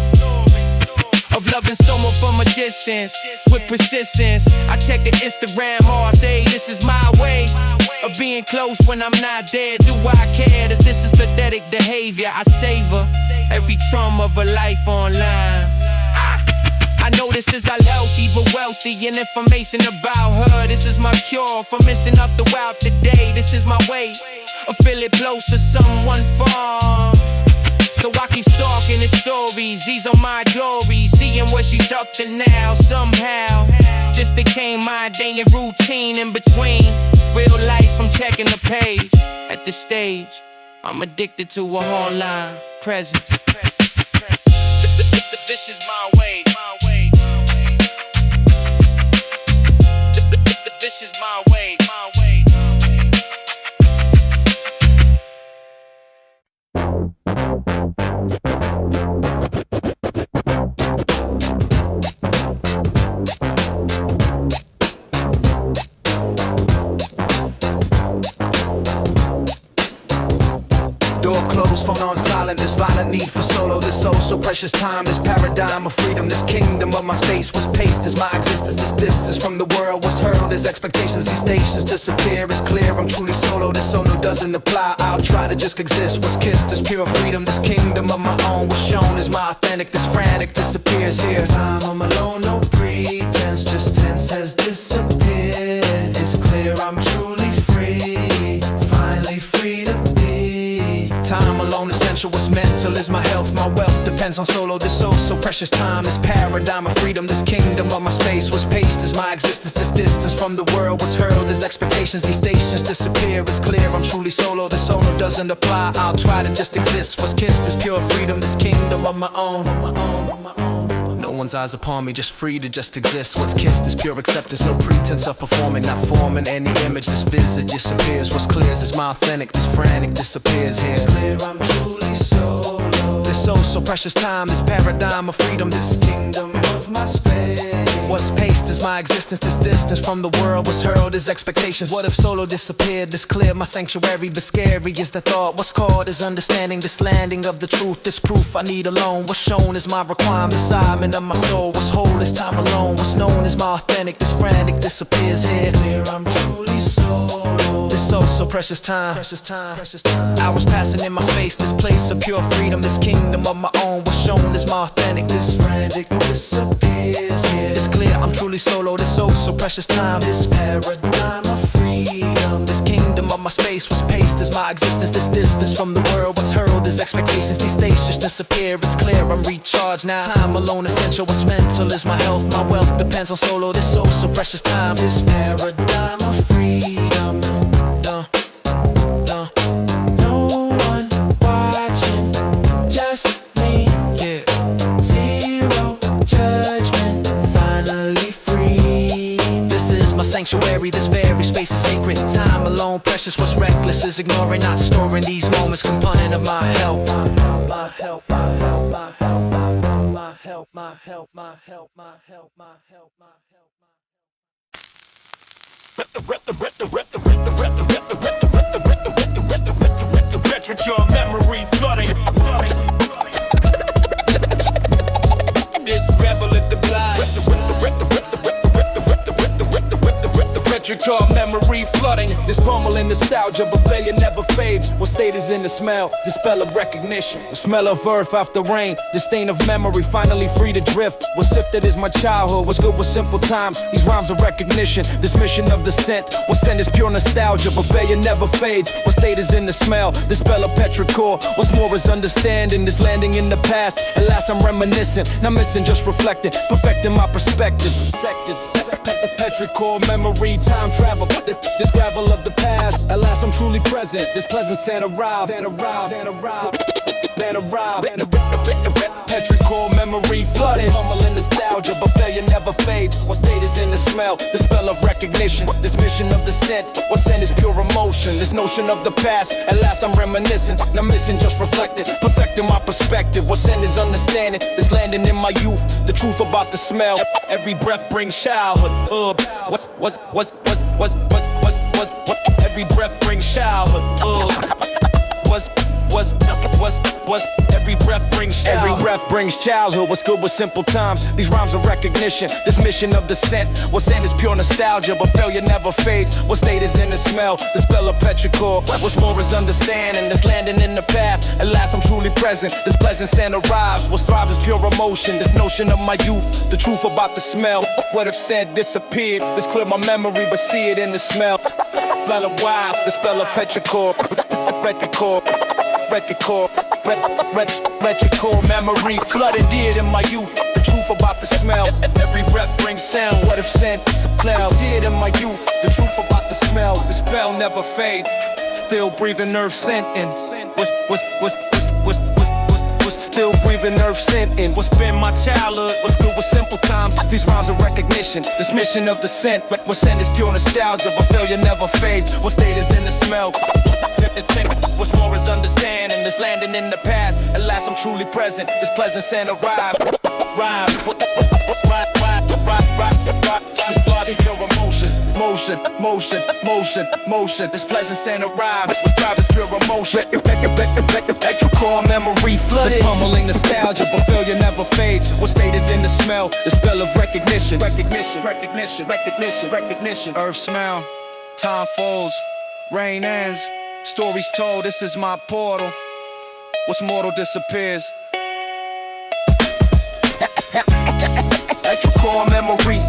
of loving someone from a distance with persistence. I check the Instagram all day. This is my way of being close when I'm not there. Do I care that this is pathetic behavior? I savor every trauma of a life online. I know this is unhealthy but wealthy, and information about her. This is my cure for missing up throughout the day. This is my way of feeling close to someone far. So I keep stalking his stories. These are my glories. Seeing what she's up to now. Somehow this became my day and routine. In between real life, I'm checking the page. At this stage, I'm addicted to a online presence. This is my way. This is my way. Door closed, phone on silent. This violent need for solo. This soul so precious time. This paradigm of freedom. This kingdom of my space was paced as my existence. This distance from the world was hurled as expectations. These stations disappear. It's clear I'm truly solo. This solo doesn't apply. I'll try to just exist. Was kissed as pure freedom. This kingdom of my own was shown as my authentic. This frantic disappears here. Time I'm alone, no pretense. Just tense has disappeared. It's clear I'm truly free. Finally free to be. Time alone essential, what's mental is my health, my wealth depends on solo. This soul so precious time, this paradigm of freedom. This kingdom of my space was paced as my existence. This distance from the world was hurled as expectations. These stations disappear, it's clear I'm truly solo. This solo doesn't apply, I'll try to just exist. What's kissed is pure freedom, this kingdom of my own. No one's eyes upon me, just free to just exist. What's kissed is pure acceptance, no pretense of performing, not forming any image. This visit disappears, what's clear is my authentic. This frantic disappears here. It's clear I'm truly solo. This soul so precious time, this paradigm of freedom. This kingdom of my space. What's paced is my existence. This distance from the world was hurled as expectations. What if solo disappeared? This clear my sanctuary, but scary is the thought. What's called is understanding. This landing of the truth, this proof I need alone. What's shown is my requirement, assignment of my soul. What's whole is time alone. What's known is my authentic. This frantic disappears here. Clear I'm truly solo. This soul so precious time. Hours passing in my space. This place of pure freedom. This kingdom of my own. What's shown is my authentic. This frantic disappears here. It's clear I'm truly solo. This soul so precious time. This paradigm of freedom. This kingdom of my space was paced as my existence. This distance from the world was hurled as expectations. These stations disappear. It's clear I'm recharged now. Time alone essential. What's mental is my health. My wealth depends on solo. This soul so precious time. This paradigm of freedom. No one watching, just me. Yeah. Zero judgment. Finally free. This is my sanctuary. This very space is sacred. Time alone precious. What's reckless is ignoring, not storing these moments. Component of my help. My help. Your memory flooding. This rebel at the blind. Your memory flooding. This pummeling nostalgia, but failure never fades. What state is in the smell? The spell of recognition. The smell of earth after rain. The stain of memory finally free to drift. What sifted is my childhood. What's good with simple times? These rhymes of recognition. This mission of descent. What sent is pure nostalgia, but failure never fades. What state is in the smell? The spell of petrichor. What's more is understanding. This landing in the past. At last I'm reminiscent. Not missing, just reflecting. Perfecting my perspective. Petrichor memory, time travel. This gravel of the past. At last I'm truly present. This pleasant scent arrived. then arrive. Petrichor memory flooded, pummeling nostalgia, but failure never fades. What state is in the smell? The spell of recognition. This mission of descent. What's in is pure emotion. This notion of the past. At last I'm reminiscing. Not missing, just reflecting. Perfecting my perspective. What's in is understanding. This landing in my youth. The truth about the smell. Every breath brings childhood. Every breath brings childhood. Every breath brings childhood. Every breath brings childhood. What's good with simple times? These rhymes are recognition. This mission of descent. What's in is pure nostalgia, but failure never fades. What state is in the smell? The spell of petrichor. What's more is understanding. This landing in the past. At last I'm truly present. This pleasant scent arrives. What thrives is pure emotion. This notion of my youth. The truth about the smell. What if scent disappeared? This clear my memory, but see it in the smell. Smell of wild. The spell of petrichor. Retrichor memory flooded dear in my youth. The truth about the smell. Every breath brings sound. What if scent supplanted? See it in my youth. The truth about the smell. The spell never fades. Still breathing earth scent in. Still breathing earth scent in. What's been my childhood? What's good with simple times? These rhymes are recognition. This mission of descent. What scent is pure nostalgia, but failure never fades. What state is in the smell? What's more is understanding. This landing in the past. At last I'm truly present. This pleasant scent arrive. This thought is pure emotion. Motion. This pleasant scent arrive. What drive is pure emotion. Petrichor memory flooded. This pummeling nostalgia, but failure never fades. What state is in the smell? The spell of recognition. Recognition. Earth smell. Time folds. Rain ends. Stories told, this is my portal. What's mortal disappears. Petrichor memory.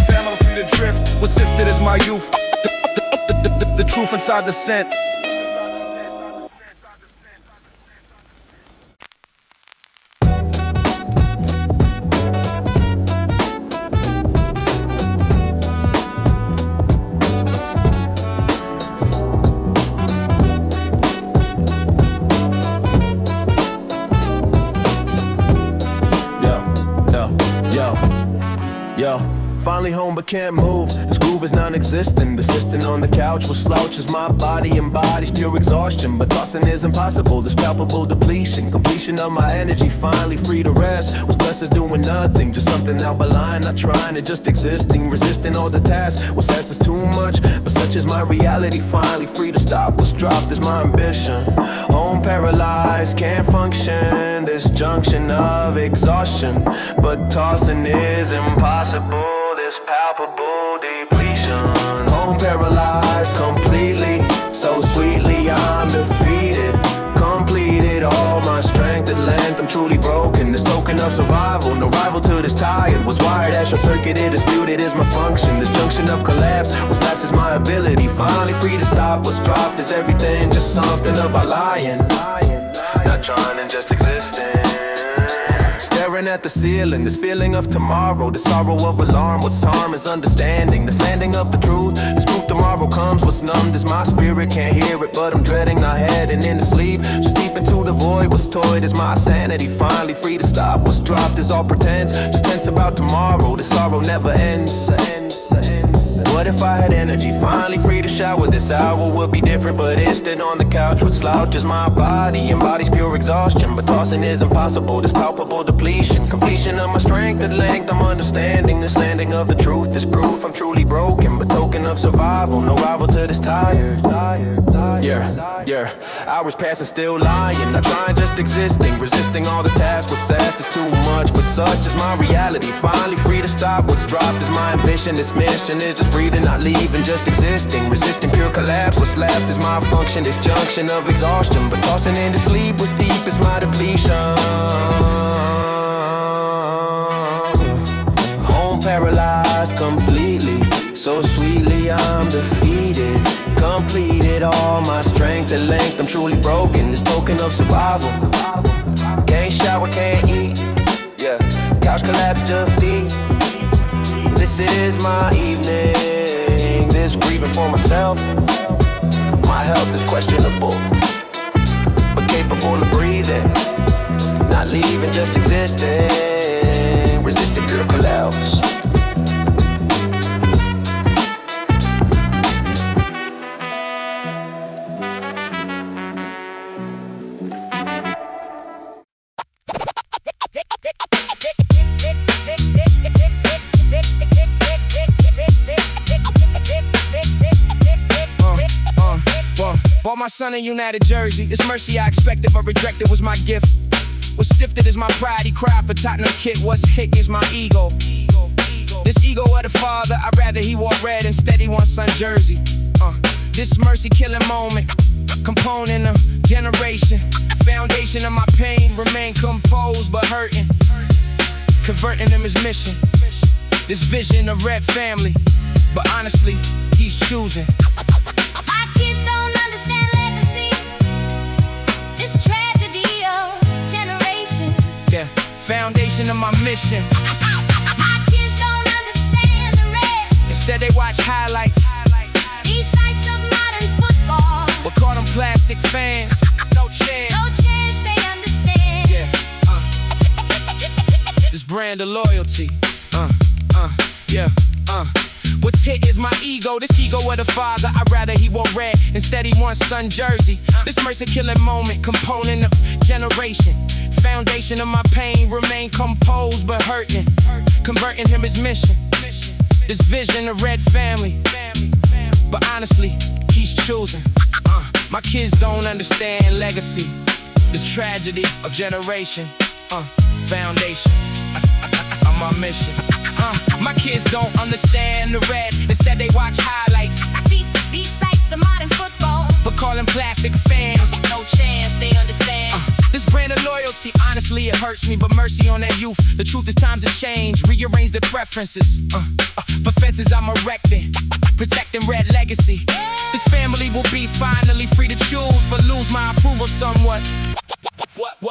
Family free to drift. What's sifted is my youth. The truth inside the scent. Yo, finally home but can't move. This groove is non-existent. The system on the couch will slouch as my body embodies pure exhaustion. But tossing is impossible. This palpable depletion. Completion of my energy, finally free to rest. What's blessed is doing nothing. Just something out by line, not trying to just existing. Resisting all the tasks. What's asked is too much, but such is my reality. Finally free to stop. What's dropped is my ambition. Home paralyzed, can't function. This junction of exhaustion. But tossing is impossible. This palpable depletion. Home paralyzed completely. So sweetly I'm defeated. Completed all my strength at length. I'm truly broken. This token of survival. No rival to this tired. Was wired as short-circuited. Disputed is my function. This junction of collapse. What's left is my ability. Finally free to stop. What's dropped is everything. Just something about lying. Not trying and just existing. Staring at the ceiling, this feeling of tomorrow. The sorrow of alarm, what's harm is understanding. This landing of the truth, this proof tomorrow comes. What's numbed is my spirit, can't hear it, but I'm dreading, not heading into sleep. Just deep into the void, what's toyed is my sanity. Finally free to stop, what's dropped is all pretense. Just tense about tomorrow, this sorrow never ends. What if I had energy, finally free to shower? This hour would be different, but instead on the couch with slouches my body embodies pure exhaustion. But tossing is impossible, this palpable depletion. Completion of my strength at length, I'm understanding. This landing of the truth is proof I'm truly broken. But token of survival, no rival to this tired. Yeah, hours passing still lying. Not trying, just existing. Resisting all the tasks, what's asked is too much. But such is my reality, finally free to stop. What's dropped is my ambition, this mission is just breathing, not leaving, just existing. Resisting pure collapse, what's left is my function. This junction of exhaustion, but tossing into sleep, what's deep is my depletion. Home paralyzed completely, so sweetly I'm defeated. Completed all my strength at length, I'm truly broken. This token of survival. Can't shower, can't eat. Yeah, couch collapse, defeat. This is my evening. This grieving for myself. My health is questionable, but capable of breathing, not leaving, just existing. Resisting pure collapse. Bought my son a United jersey. It's mercy I expected but rejected was my gift. Was stifted is my pride. He cried for Tottenham kit. What's hick is my ego. This ego of the father, I'd rather he wore red. Instead he wants son jersey. This mercy killing moment, component of generation, foundation of my pain. Remain composed but hurting, converting him his mission. This vision of red family, but honestly he's choosing. My kids don't understand legacy. This tragedy of generation. Yeah, foundation of my mission. My kids don't understand the red. Instead they watch highlights. These sights of modern football. We'll call them plastic fans. No chance. No chance they understand. Yeah, this brand of loyalty. What's hit is my ego. This ego of the father, I'd rather he wore red. Instead he wants son jersey. This mercy killing moment, component of generation, foundation of my pain. Remain composed but hurting, converting him his mission. This vision of red family, but honestly he's choosing. My kids don't understand legacy. This tragedy of generation, foundation of my mission. My kids don't understand the red. Instead they watch highlights. These sights of modern football. But call them plastic fans. No chance they understand. This brand of loyalty, honestly it hurts me, but mercy on that youth. The truth is times have changed, rearrange the preferences. For fences I'm erecting, protecting red legacy. This family will be finally free to choose, but lose my approval somewhat.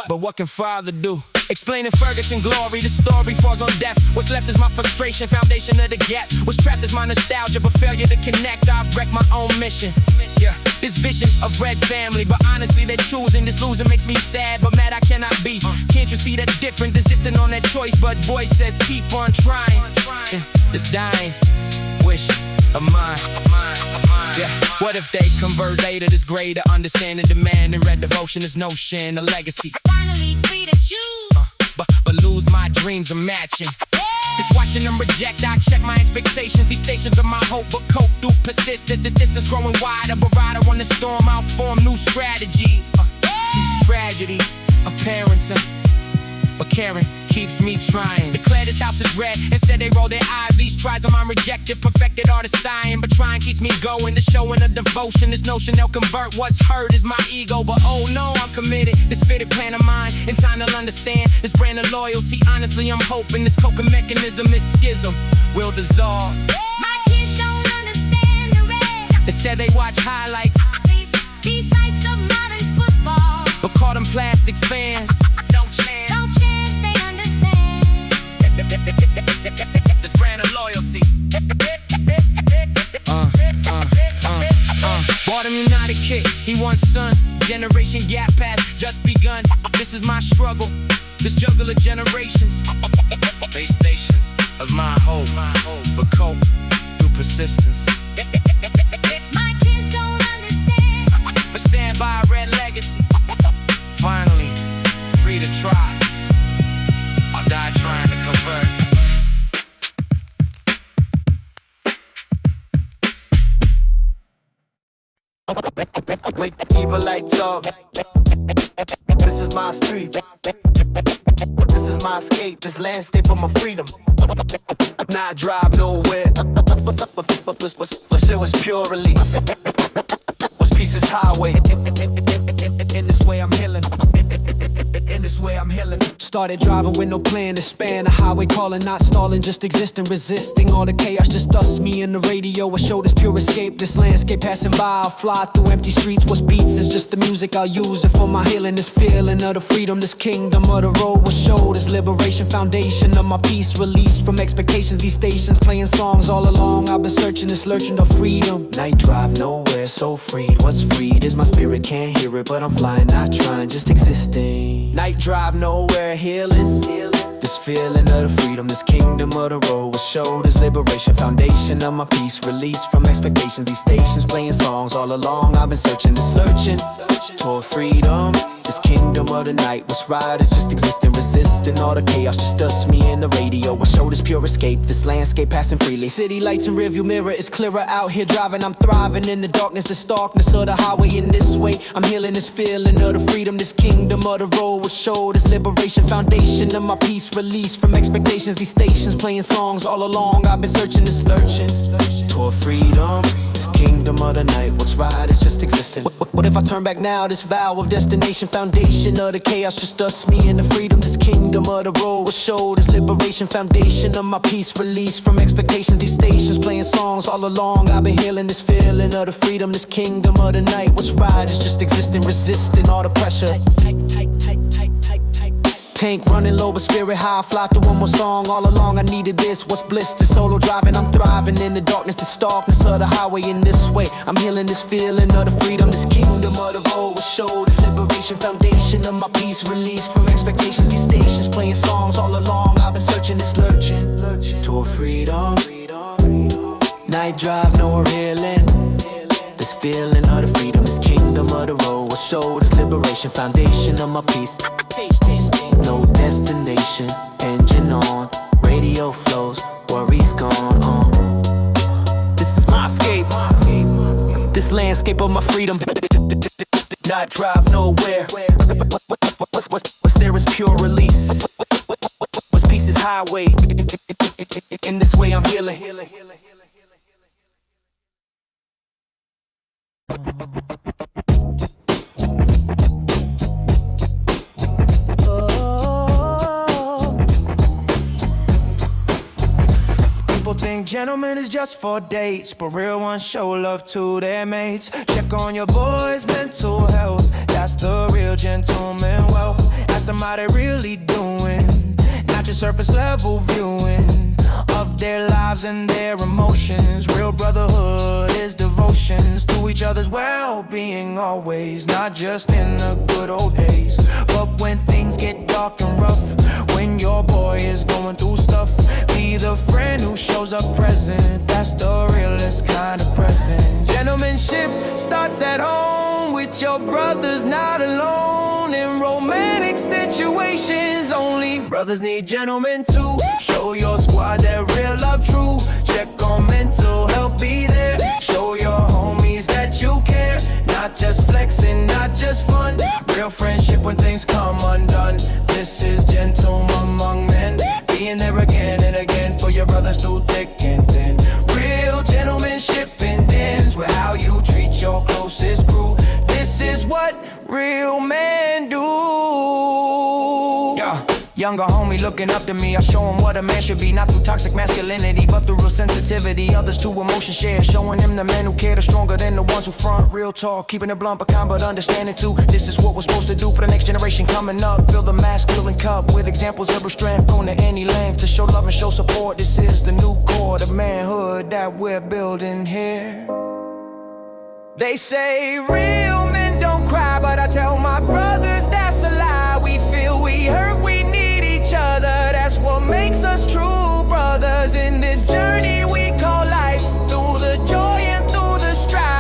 But what can father do? Explaining Ferguson glory, the story falls on deaf. What's left is my frustration, foundation of the gap. What's trapped is my nostalgia, but failure to connect. I've wrecked my own mission. Yeah, this vision of red family, but honestly they're choosing. This losing makes me sad, but mad I cannot be. Can't you see that different? Desisting on that choice, but voice says keep on trying. Yeah, this dying wish of mine. Yeah, what if they convert later? This greater understanding, demand, and red devotion is notion, a legacy. Finally free to choose. But lose my dreams of matching. It's watching them reject, I check my expectations. These stations of my hope, but cope through persistence. This distance growing wider, but rider on the storm, I'll form new strategies. These tragedies of parenting, but caring keeps me trying. Declare this house is red, instead they roll their eyes. These tries of mine rejected, perfected art of science. But trying keeps me going, the showing of devotion. This notion they'll convert, what's hurt is my ego. But oh no, I'm committed, this fitted plan of mine. In time they'll understand, this brand of loyalty. Honestly, I'm hoping this coping mechanism, this schism will dissolve. My kids don't understand the red. Instead they watch highlights. These sights of modern football. But call them plastic fans. No chance. No chance they understand. This brand of loyalty. Bought him United kit, he wants son. Generation gap path just begun. This is my struggle, this juggle of generations. Base stations of my hope, but cope through persistence. My kids don't understand. But stand by a red legacy. Finally, free to try. I'll die trying to convert. Wait, evil like dog. This is my street. This is my escape. This landscape of my freedom. Not drive nowhere. But shit was pure release. What's peace is highway. In this way I'm healing. In this way I'm healing. Started driving with no plan to span the highway, calling, not stalling, just existing, resisting all the chaos, just us, me and the radio. I show this pure escape, this landscape passing by. I'll fly through empty streets. What's beats is just the music, I'll use it for my healing. This feeling of the freedom, this kingdom of the road will show. This liberation, foundation of my peace, released from expectations. These stations playing songs all along. I've been searching this lurching of freedom. Night drive nowhere, so freed. What's freed is my spirit, can't hear it, but I'm flying, not trying, just existing. Night drive nowhere, healing. This feeling of the freedom, this kingdom of the road with shoulders, liberation, foundation of my peace, release from expectations. These stations playing songs all along. I've been searching this lurching toward freedom. This kingdom of the night, what's right is just existing, resisting all the chaos, just us, me and the radio. My shoulders pure escape, this landscape passing freely. City lights and rearview mirror, it's clearer out here driving. I'm thriving in the darkness, the starkness of the highway. In this way, I'm healing this feeling of the freedom, this kingdom of the road with shoulders, liberation, foundation of my peace, release from expectations. These stations playing songs all along. I've been searching this lurching toward freedom. This kingdom of the night, what's right is just existing. What if I turn back now? This vow of destination, foundation of the chaos, just us, me and the freedom. This kingdom of the road with shoulders, liberation, foundation of my peace, release from expectations. These stations playing songs all along. I've been healing this feeling of the freedom, this kingdom of the night. What's right is just existing, resisting all the pressure. Tank running low, but spirit high. Fly through one more song. All along I needed this. What's bliss? The solo driving. I'm thriving in the darkness, the starkness of the highway. In this way, I'm healing this feeling of the freedom, this kingdom of the road with shoulders, liberation, foundation of my peace, release from expectations. These stations playing songs all along. I've been searching this lurching toward freedom. Night drive, no healing. This feeling of the freedom, this kingdom of the road with shoulders, liberation, foundation of my peace. No destination, engine on, radio flows, worries gone. This is my escape, this landscape of my freedom. Not drive nowhere. What's there is pure release. What's peace is highway. In this way I'm healing. People think gentlemen is just for dates, but real ones show love to their mates. Check on your boys' mental health, that's the real gentleman wealth. That's somebody really doing, not just surface level viewing of their lives and their emotions. Real brotherhood is devotions to each other's well-being always, not just in the good old days, but when things get dark and rough. When your boy is going through stuff, be the friend who shows up present. That's the realest kind of present. Gentlemanship starts at home with your brothers, not alone in romantic situations. Only brothers need gentlemen too. Show your squad that real love true. Check on mental health, be there. Show your homies that you care. Not just flexing, not just fun. Real friendship when things come undone. This is gentlemen among men, being there again and again for your brothers through thick and thin. Real gentlemanship ends with how you treat your closest crew. This is what real men do. Yeah. Younger homie looking up to me, I show him what a man should be. Not through toxic masculinity, but through real sensitivity. Others to emotion share, showing him the men who care are stronger than the ones who front. Real talk, keeping it blunt but kind, but understanding too. This is what we're supposed to do for the next generation coming up. Fill the masculine cup with examples of real strength, going to any length to show love and show support. This is the new core of manhood that we're building here. They say real men don't cry, but I tell my brothers that's a lie. We feel, we hurt, we need each other. That's what makes us true brothers in this journey we call life. Through the joy and through the strife.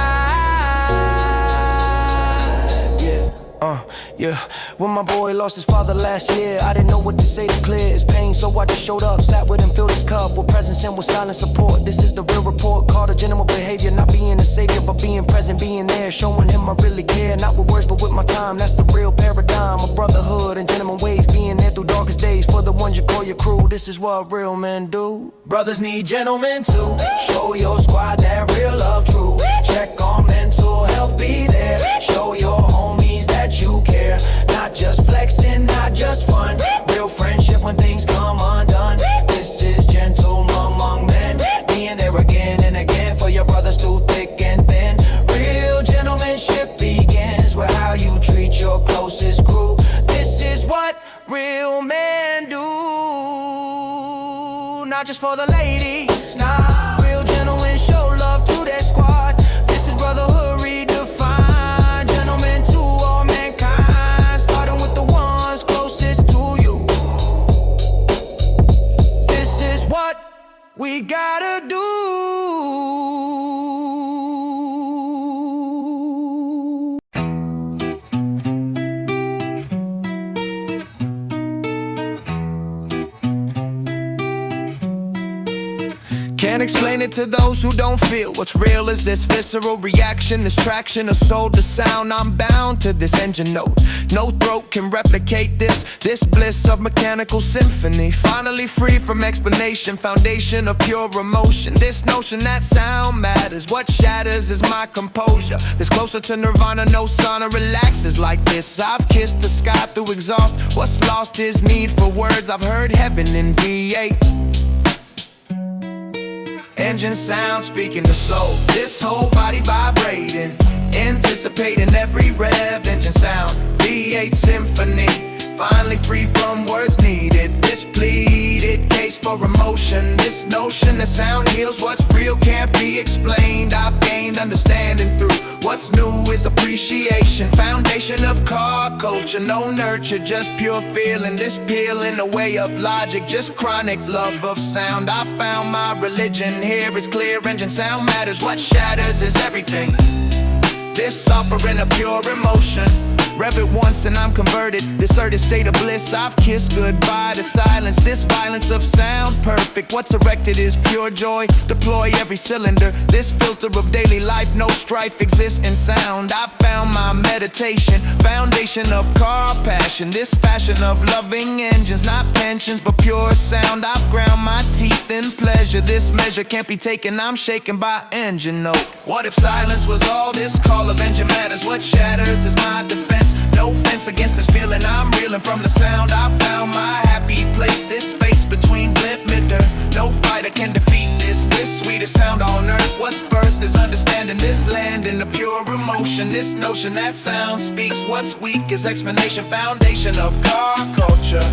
Yeah. When my boy lost his father last year, I didn't know what to say to clear his pain, so I just showed up, sat with him, filled his cup with presence and with silent support. This is the real report, called a gentleman behavior. Not being a savior, but being present, being there, showing him I really care. Not with words, but with my time. That's the real paradigm of brotherhood and gentleman ways, being there through darkest days for the ones you call your crew. This is what real men do. Brothers need gentlemen too. Show your squad that real love true. Check on mental health, be there. Show your homies that you care. Not just flexing, not just fun. Real friendship when things come undone. This is gentlemen among men, being there again and again for your brothers through thick and thin. Real gentlemanship begins with how you treat your closest crew. This is what real men do. Not just for the ladies, nah. Real gentlemen Can't explain it to those who don't feel. What's real is this visceral reaction, this traction of soul to sound. I'm bound to this engine note. No throat can replicate this bliss of mechanical symphony. Finally free from explanation, foundation of pure emotion. This notion that sound matters, what shatters is my composure. This closer to nirvana, no sauna relaxes like this. I've kissed the sky through exhaust. What's lost is need for words. I've heard heaven in V8. Engine sound speaking to soul. This whole body vibrating, anticipating every rev. Engine sound, V8 symphony. Finally free from words needed. This pleaded case for emotion. This notion that sound heals what's real can't be explained. I've gained understanding through what's new is appreciation. Foundation of car culture, no nurture, just pure feeling. This peeling away of logic, just chronic love of sound. I found my religion here, it's clear. Engine sound matters, what shatters is everything. This offering of pure emotion. Rev it once and I'm converted. This earth state of bliss, I've kissed goodbye to silence. This violence of sound, perfect. What's erected is pure joy. Deploy every cylinder. This filter of daily life, no strife exists in sound. I found my meditation, foundation of car passion. This fashion of loving engines, not pensions, but pure sound. I've ground my teeth in pleasure. This measure can't be taken, I'm shaken by engine note. What if silence was all this call of engine matters? What shatters is my defense. No fence against this feeling, I'm reeling from the sound. I found my happy place, this space between blip midder. No fighter can defeat this sweetest sound on earth. What's birth is understanding this land in the pure emotion. This notion that sound speaks, what's weak is explanation. Foundation of car culture,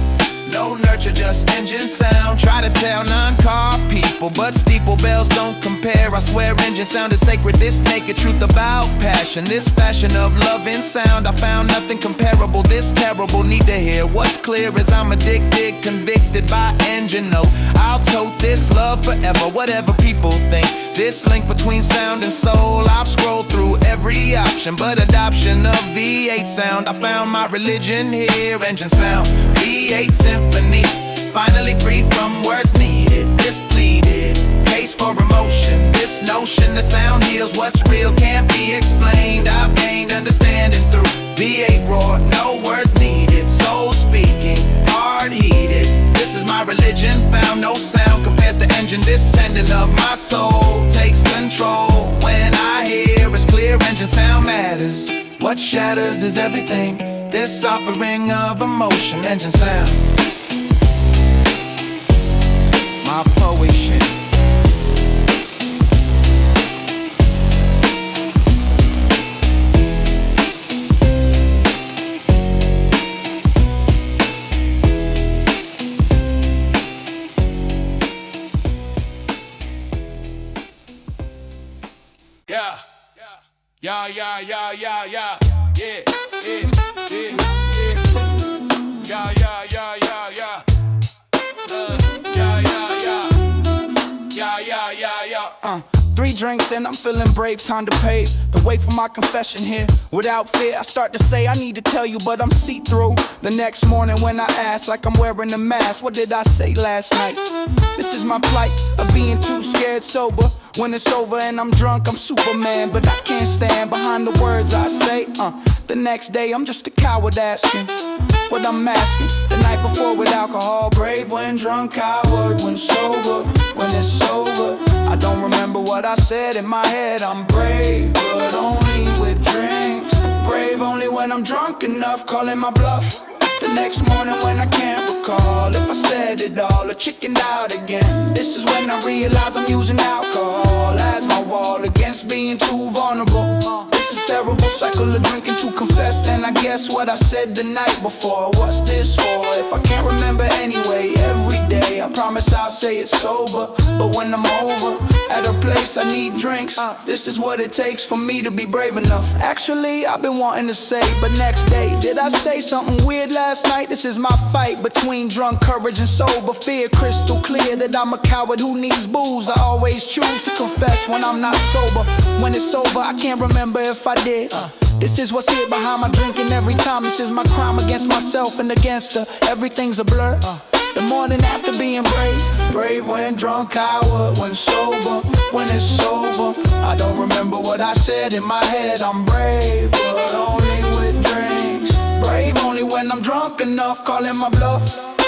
no nurture, just engine sound. Try to tell non-car people, but steeple bells don't compare. I swear engine sound is sacred. This naked truth about passion, this fashion of love in sound. I found nothing comparable, this terrible need to hear. What's clear is I'm addicted, convicted by engine note. I'll tote this love forever, whatever people think. This link between sound and soul, I've scrolled through every option, but adoption of V8 sound. I found my religion here, engine sound, V8 symphony. Finally free from words needed, this pleaded case for emotion. This notion the sound heals what's real can't be explained. I've gained understanding through V8 roar, no words needed. Soul speaking, heart heated. This is my religion, found no sound compares to engine. This tendon of my soul takes control. When I hear it's clear, engine sound matters. What shatters is everything. This offering of emotion, engine sound. My poetry. Yeah, yeah, yeah, yeah, yeah, yeah, yeah, yeah, yeah, yeah, yeah, yeah, yeah, yeah. Yeah. 3 drinks and I'm feeling brave, time to pave the way for my confession here. Without fear, I start to say I need to tell you, but I'm see-through. The next morning when I ask, like I'm wearing a mask, what did I say last night? This is my plight of being too scared sober. When it's over and I'm drunk, I'm Superman, but I can't stand behind the words I say. The next day I'm just a coward asking what I'm asking. The night before with alcohol, brave when drunk, coward when sober. When it's over, I don't remember what I said in my head. I'm brave, but only with drinks. Brave only when I'm drunk enough, calling my bluff. The next morning when I can't recall if I said it all or chickened out again. This is when I realize I'm using alcohol as my wall against being too vulnerable. This is terrible cycle of drinking to confess. Then I guess what I said the night before. What's this for? If I can't remember anyway, every day I promise I'll say it's sober. But when I'm over at a place I need drinks, this is what it takes for me to be brave enough. Actually, I've been wanting to say, but next day, did I say something weird last night? This is my fight between drunk courage and sober fear. Crystal clear that I'm a coward who needs booze. I always choose to confess when I'm not sober. When it's over, I can't remember if I did. This is what's here behind my drinking every time. This is my crime against myself and against her. Everything's a blur. The morning after being brave, Brave when drunk, coward when sober. When it's over, I don't remember what I said in my head. I'm brave, but only with drinks. Brave only when I'm drunk enough, calling my bluff.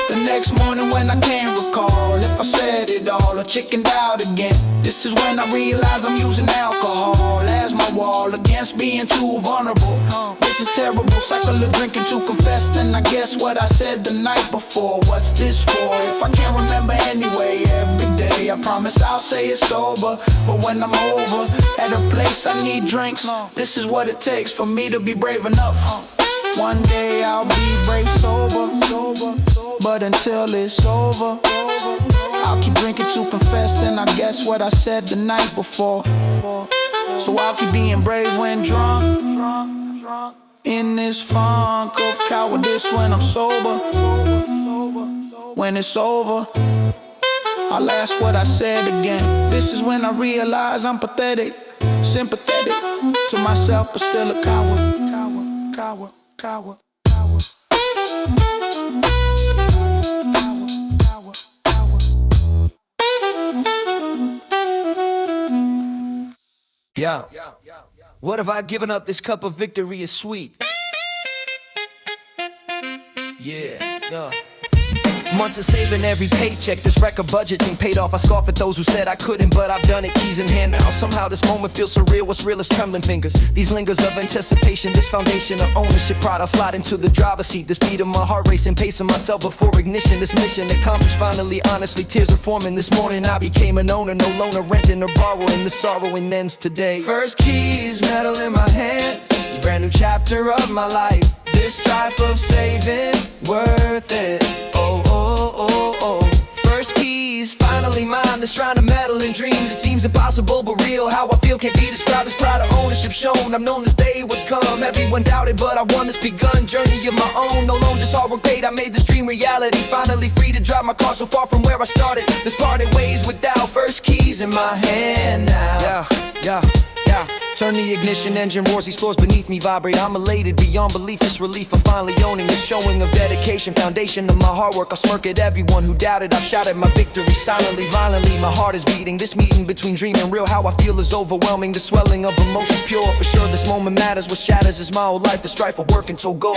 The next morning when I can't recall if I said it all or chickened out again. This is when I realize I'm using alcohol as my wall against being too vulnerable. This is terrible, cycle of drinking to confess. Then I guess what I said the night before. What's this for? If I can't remember anyway, every day I promise I'll say it's sober. But when I'm over at a place I need drinks, this is what it takes for me to be brave enough. One day I'll be brave sober, but until it's over, I'll keep drinking to confess. Then I guess what I said the night before. So I'll keep being brave when drunk, in this funk of cowardice when I'm sober. When it's over, I'll ask what I said again. This is when I realize I'm pathetic, sympathetic to myself, but still a coward. Yo, what have I given up? This cup of victory is sweet. Yeah. Months of saving every paycheck, this record budgeting paid off. I scoff at those who said I couldn't, but I've done it, keys in hand now. Somehow this moment feels surreal, what's real is trembling fingers. These lingers of anticipation, this foundation of ownership, pride. I'll slide into the driver's seat, this beat of my heart racing, pacing myself before ignition. This mission accomplished finally, honestly, tears are forming. This morning I became an owner, no longer renting or borrowing. The sorrowing ends today. First keys, metal in my hand, this brand new chapter of my life. This strife of saving, worth it. First keys, finally mine. This round of metal and dreams. It seems impossible but real. How I feel can't be described. This pride of ownership shown. I've known this day would come. Everyone doubted, but I won this begun journey of my own. No longer just hard work paid. I made this dream reality. Finally free to drive my car so far from where I started. This parted ways without first keys in my hand now. Yeah. Turn the ignition, engine roars, these floors beneath me vibrate. I'm elated beyond belief, this relief of finally owning. This showing of dedication, foundation of my hard work. I'll smirk at everyone who doubted. I've shouted my victory silently, violently. My heart is beating. This meeting between dream and real, how I feel is overwhelming. The swelling of emotions pure, for sure this moment matters. What shatters is my whole life, the strife of work until goal.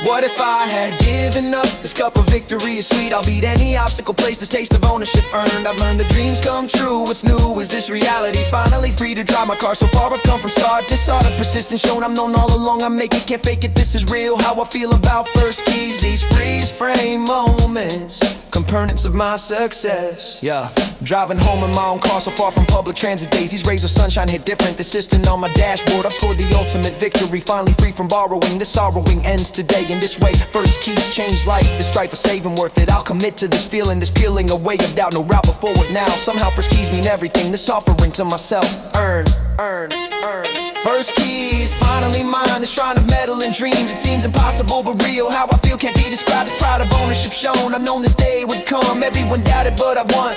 What if I had given up? This cup of victory is sweet. I'll beat any obstacle, place this taste of ownership earned. I've learned the dreams come true. What's new is this reality. Finally free to drive my car so far I've come from start. This art of persistence shown I'm known all along. I make it, can't fake it, this is real. How I feel about first keys. These freeze frame moments, components of my success. Yeah, driving home in my own car so far from public transit days. These rays of sunshine hit different. The system on my dashboard, I've scored the ultimate victory. Finally free from borrowing. This sorrowing ends today in this way. First keys change life. This strife of saving worth it. I'll commit to this feeling, this peeling away of doubt. No route but forward now. Somehow first keys mean everything. This offering to myself. Earn. First keys, finally mine. This shrine of metal and dreams. It seems impossible but real. How I feel can't be described. This pride of ownership shown. I've known this day would come. Everyone doubted but I won.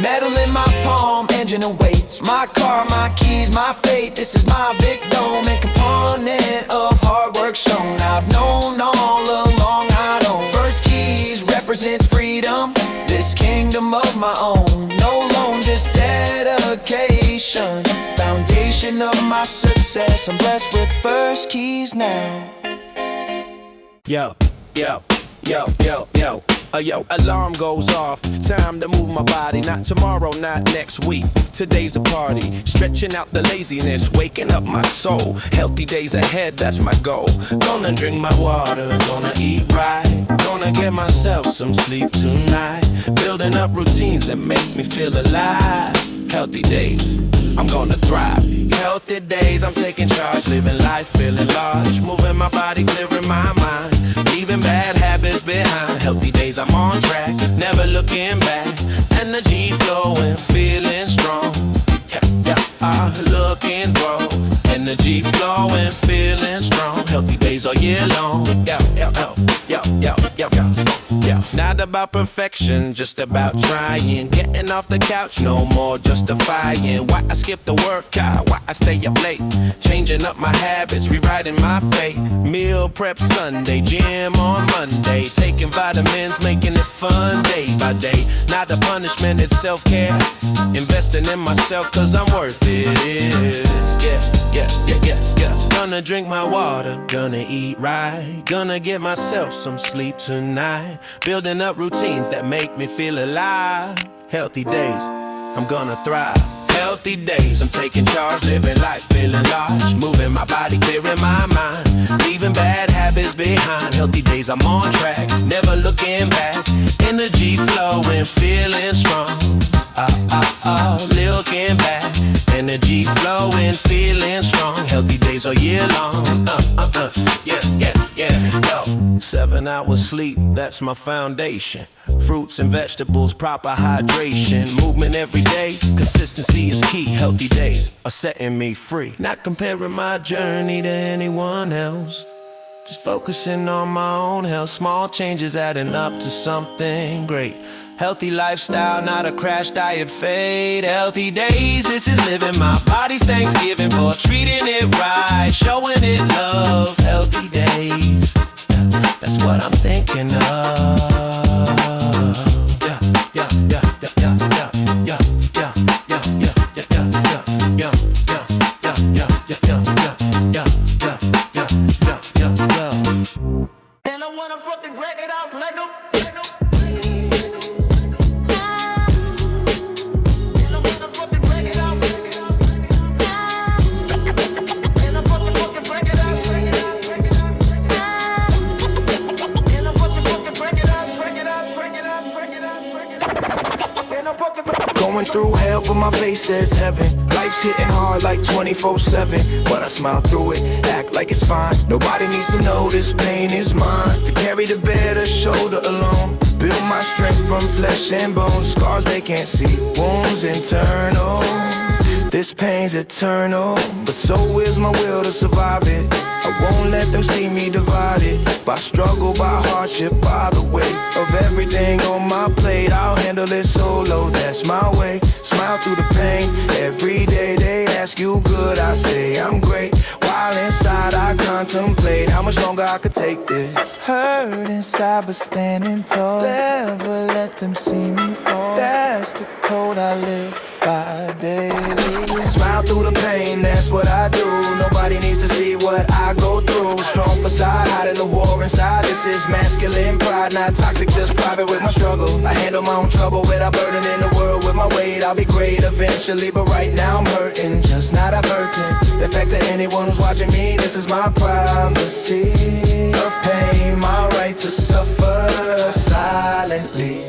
Metal in my palm, engine awaits. My car, my keys, my fate. This is my victim and component of hard work shown. I've known all along I don't. First keys represents freedom. This kingdom of my own. No loan, just dedication. Foundation of my success. I'm blessed with first keys now. Yo, alarm goes off. Time to move my body. Not tomorrow, not next week. Today's a party. Stretching out the laziness, waking up my soul. Healthy days ahead, that's my goal. Gonna drink my water, gonna eat right. Gonna get myself some sleep tonight. Building up routines that make me feel alive. Healthy days, I'm gonna thrive. Healthy days, I'm taking charge. Living life, feeling large. Moving my body, clearing my mind. Leaving bad habits behind. Healthy days, I'm on track. Never looking back. Energy flowing, feeling strong. Looking grow. Energy flowing, feeling strong. Healthy days all year long. Not about perfection, just about trying. Getting off the couch, no more justifying. Why I skip the workout, why I stay up late. Changing up my habits, rewriting my fate. Meal prep Sunday, gym on Monday. Taking vitamins, making it fun day by day. Not the punishment, it's self-care. Investing in myself cause I'm worth it. Yeah. Gonna drink my water, gonna eat right. Gonna get myself some sleep tonight. Building up routines that make me feel alive. Healthy days, I'm gonna thrive. Healthy days, I'm taking charge, living life, feeling large. Moving my body, clearing my mind. Leaving bad habits behind. Healthy days, I'm on track, never looking back. Energy flowing, feeling strong. Looking back. Energy flowing, feeling strong. Healthy days all year long. Yo. 7 hours sleep, that's my foundation. Fruits and vegetables, proper hydration. Movement every day, consistency is key. Healthy days are setting me free. Not comparing my journey to anyone else. Just focusing on my own health. Small changes adding up to something great. Healthy lifestyle, not a crash diet fade. Healthy days, this is living my body's Thanksgiving for treating it right, showing it love. Healthy days, that's what I'm thinking of. And I wanna fucking break it off like a Going through hell, but my face says heaven. Life's hitting hard like 24/7, but I smile through it, act like it's fine. Nobody needs to know this pain is mine. To carry the better shoulder alone. Build my strength from flesh and bone. Scars they can't see, wounds internal. This pain's eternal, but so is my will to survive it. I won't let them see me divided by struggle, by hardship, by the weight of everything on my plate. I'll handle it solo, that's my way. Smile through the pain every day. They ask you good, I say I'm great. While inside I contemplate how much longer I could take this. Hurt inside but standing tall. Never let them see me fall. That's the code I live by daily. Smile through the pain, that's what I do. Nobody needs to see what I go through. Strong facade, hiding the war inside. This is masculine pride, not toxic, just private with my struggle. I handle my own trouble without burden in the world with my weight. I'll be great eventually, but right now I'm hurting, just not averting. The fact to anyone who's watching me, this is my privacy. Of pain, my right to suffer silently.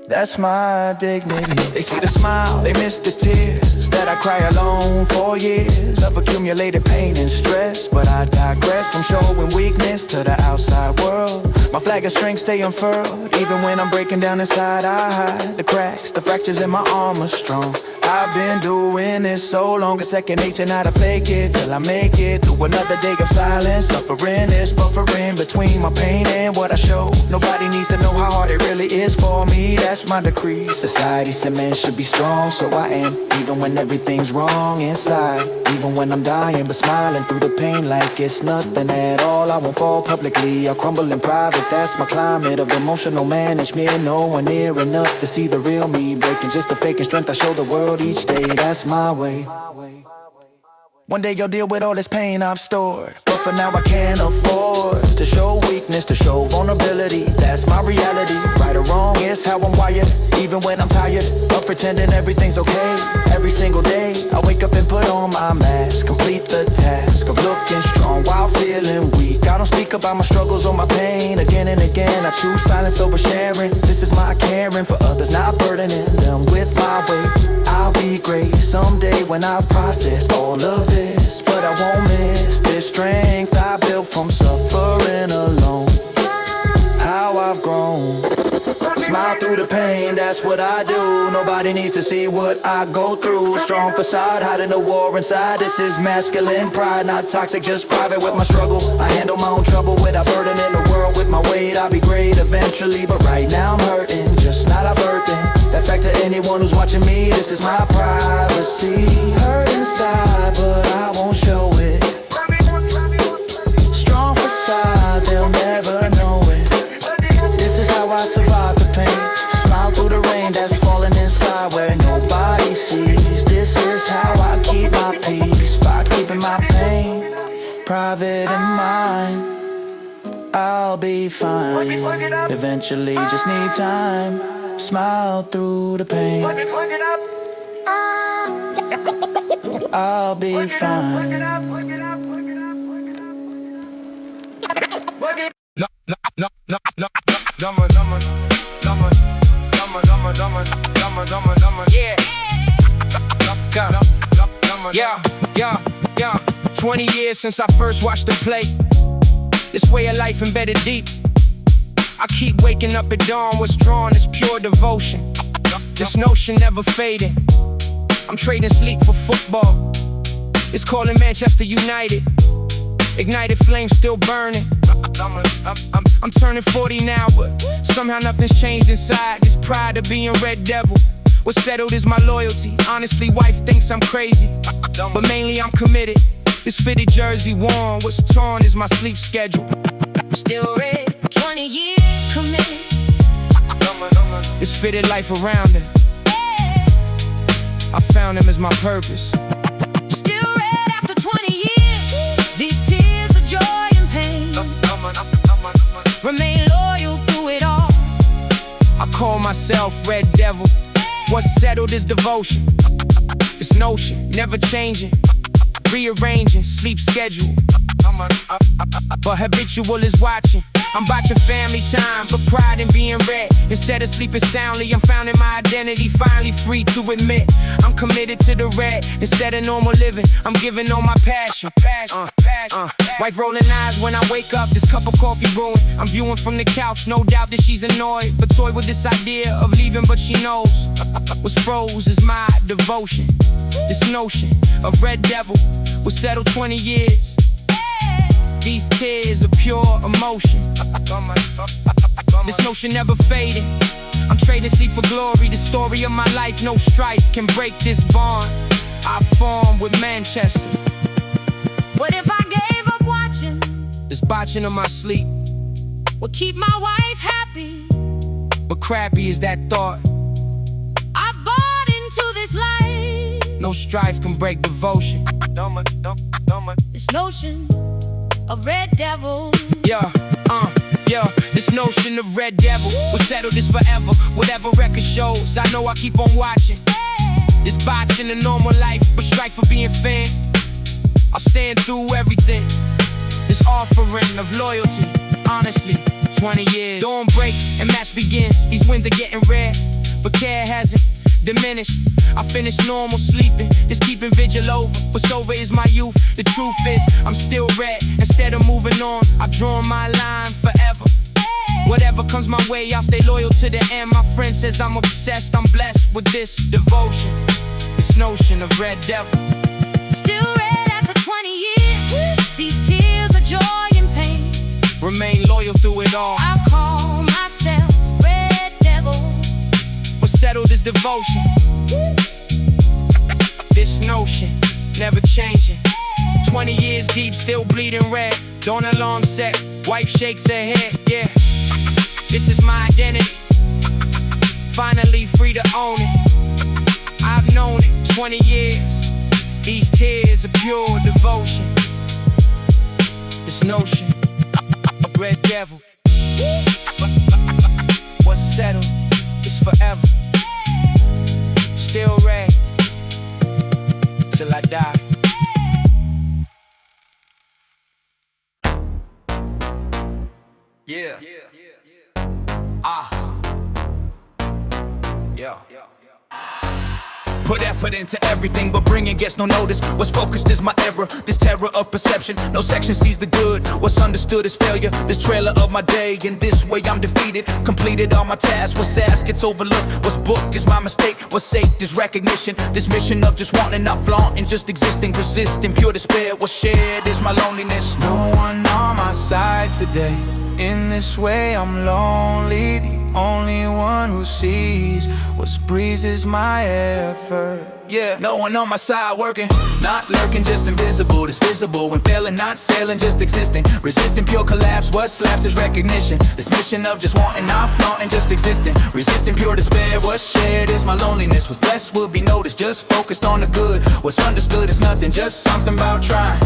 That's my dignity. They see the smile, they miss the tears that I cry alone for years of accumulated pain and stress. But I digress from showing weakness to the outside world. My flag of strength stay unfurled. Even when I'm breaking down inside, I hide the cracks, the fractures in my armor strong. I've been doing this so long, it's second nature not to fake it till I make it through another day of silence. Suffering is buffering between my pain and what I show. Nobody needs to know how hard it really is for me, that's my decree. Society said men should be strong, so I am. Even when everything's wrong inside, even when I'm dying but smiling through the pain like it's nothing at all. I won't fall publicly, I'll crumble in private. That's my climate of emotional management. No one near enough to see the real me breaking just the faking strength I show the world each day. That's my way. One day you'll deal with all this pain I've stored, but for now I can't afford to show weakness, to show vulnerability. That's my reality. Right or wrong is how I'm wired. Even when I'm tired of pretending everything's okay. Every single day I wake up and put on my mask, complete the task of looking strong while feeling weak. I don't speak about my struggles or my pain. Again and again I choose silence over sharing. This is my caring for others, not burdening them with my weight. I'll be great someday when I've processed all of this, but I won't miss this strength I built from suffering alone. How I've grown. Smile through the pain, that's what I do. Nobody needs to see what I go through. Strong facade, hiding the war inside. This is masculine pride, not toxic, just private with my struggle. I handle my own trouble without burden in the world with my weight. I'll be great eventually, but right now I'm hurting, just not a burden. That fact to anyone who's watching me, this is my privacy. Hurt inside, but I won't show it. Strong facade, they'll never know it. This is how I private in mine. I'll be fine. Eventually, just need time. Smile through the pain. I'll be fine. Yeah. 20 years since I first watched them play. This way of life embedded deep. I keep waking up at dawn. What's drawn is pure devotion. This notion never fading. I'm trading sleep for football. It's calling Manchester United. Ignited flames still burning. I'm turning 40 now, but somehow nothing's changed inside. This pride of being Red Devil. What's settled is my loyalty. Honestly, wife thinks I'm crazy, but mainly I'm committed. This fitted jersey worn, what's torn is my sleep schedule. Still red, 20 years committed. This fitted life around it. I found him as my purpose. Still red after 20 years. These tears of joy and pain. Remain loyal through it all. I call myself Red Devil. What's settled is devotion. This notion, never changing. Rearranging sleep schedule. But habitual is watching. I'm watching family time, but pride in being red. Instead of sleeping soundly, I'm finding my identity. Finally free to admit I'm committed to the red. Instead of normal living, I'm giving all my passion. Wife rolling eyes when I wake up, this cup of coffee brewing. I'm viewing from the couch, no doubt that she's annoyed, but toy with this idea of leaving, but she knows what's froze is my devotion. This notion of Red Devil was settled 20 years. These tears are pure emotion. This notion never fading. I'm trading sleep for glory. The story of my life, no strife can break this bond I formed with Manchester. What if I gave up watching? This botching of my sleep Would keep my wife happy. but crappy is that thought. I've bought into this life. No strife can break devotion. This notion of Red Devil. Yeah. This notion of Red Devil was settled this forever. Whatever record shows, I know I keep on watching. This botching a normal life, but strife for being fan. I'll stand through everything. This offering of loyalty, honestly, 20 years. Dawn breaks and match begins. These wins are getting rare, but care hasn't diminished. I finished normal sleeping, just keeping vigil over. What's over is my youth. The truth is, I'm still red. Instead of moving on, I've drawn my line forever. Whatever comes my way, I'll stay loyal to the end. My friend says I'm obsessed, I'm blessed with this devotion. This notion of Red Devil. Still red after 20 years. These tears of joy and pain. Remain loyal through it all. I call myself Red Devil. What's settled is devotion. This notion, never changing. 20 years deep, still bleeding red. Dawn alarm set, wife shakes her head, yeah. This is my identity. Finally free to own it. I've known it 20 years. These tears are pure devotion. This notion of Red Devil. What's settled is forever. Still red till I die. Yeah. Put effort into everything, but bringing gets no notice. What's focused is my error, this terror of perception. No section sees the good, what's understood is failure. This trailer of my day, in this way I'm defeated. Completed all my tasks, what's asked gets overlooked. What's booked is my mistake, what's saved is recognition. This mission of just wanting, not flaunting, just existing, persisting, pure despair. What's shared is my loneliness. No one on my side today. In this way I'm lonely. The only one who sees what breezes my effort. Yeah, no one on my side working, not lurking, just invisible. This visible when failing, not sailing, just existing. Resisting pure collapse, what's left is recognition. This mission of just wanting, not flaunting, just existing. Resisting pure despair, what's shared is my loneliness. What's blessed will be noticed, just focused on the good. What's understood is nothing, just something about trying.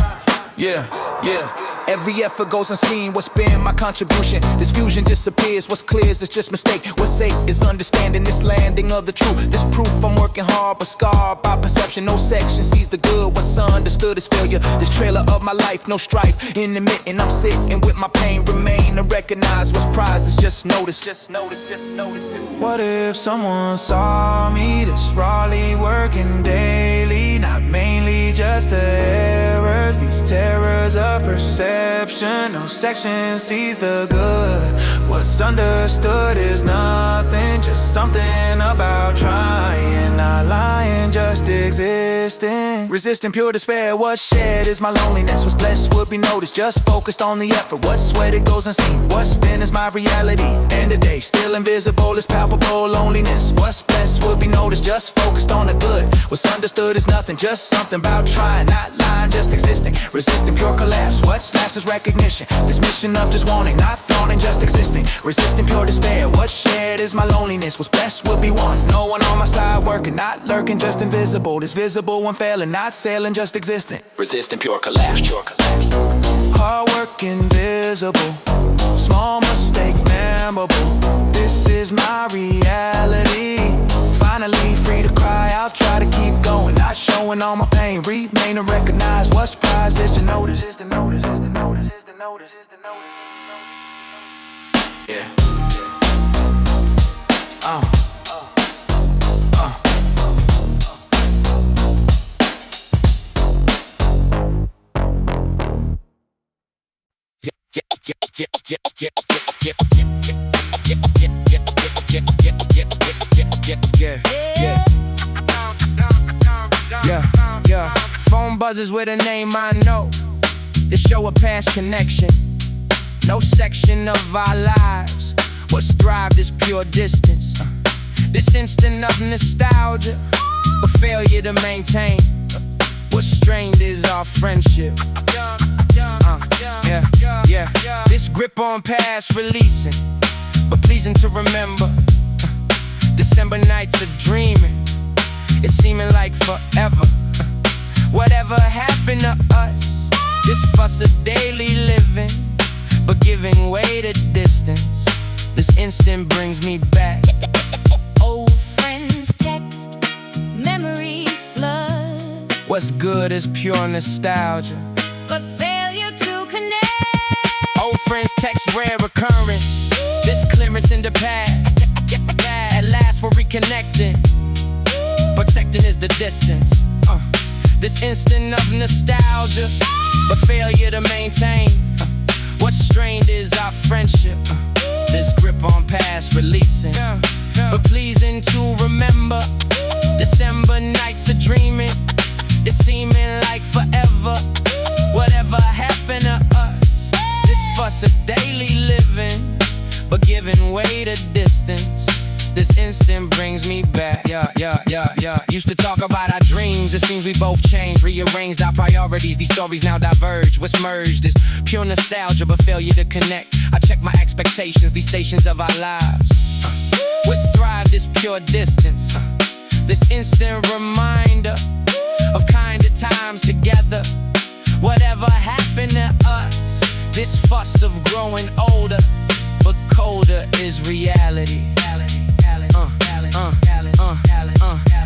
Yeah. Yeah. Every effort goes unseen, what's been my contribution? This fusion disappears, what's clear is just mistake. What's safe is understanding this landing of the truth. This proof I'm working hard but scarred by perception. No section sees the good, what's understood is failure. This trailer of my life, no strife in admitting I'm sitting with my pain. Remain to recognize what's prized is just notice. Just notice it. What if someone saw me this rawly working daily? Not mainly just the errors, these terrors of perception. No section sees the good. What's understood is nothing, just something about trying. Not lying, just existing. Resisting pure despair, what's shared is my loneliness. What's blessed would be noticed, just focused on the effort. What's sweated goes unseen, what's been is my reality. End of day, still invisible is palpable loneliness. What's blessed would be noticed, just focused on the good. What's understood is nothing, just something about trying. Not lying, just existing. Resisting pure collapse, what slaps is recognition. This mission of just wanting, not flaunting, just existing. Resisting pure despair, what's shared is my loneliness. What's blessed would be one, no one on my side working. Not lurking, just invisible. This visible one failing, not sailing, just existing. Resisting pure collapse, Hard work invisible, small mistake memorable. This is my reality. Finally free to cry out, try to keep going. Not showing all my pain, remain to recognize what's prized is to notice. Yeah. Yeah. Phone buzzes with a name I know. They show a past connection. No section of our lives what's thrived is pure distance. This instant of nostalgia, but failure to maintain. What's strained is our friendship. This grip on past releasing, but pleasing to remember. December nights of dreaming, it's seeming like forever. Whatever happened to us, this fuss of daily living, but giving way to distance. This instant brings me back. Old friends text, memories flood, What's good is pure nostalgia, but failure to connect. old friends text rare occurrence. This clearance in the past, at last we're reconnecting. Protecting is the distance. This instant of nostalgia, but failure to maintain. What's strained is our friendship. This grip on past releasing, but pleasing to remember. December nights of dreaming, it's seeming like forever. Whatever happened to us, this fuss of daily living, but giving way to distance. This instant brings me back. Used to talk about our dreams, it seems we both changed. Rearranged our priorities, these stories now diverge. What's merged is pure nostalgia, but failure to connect. I check my expectations, these stations of our lives. What's thrived is pure distance. This instant reminder of kinder times together. Whatever happened to us, this fuss of growing older, but colder is reality.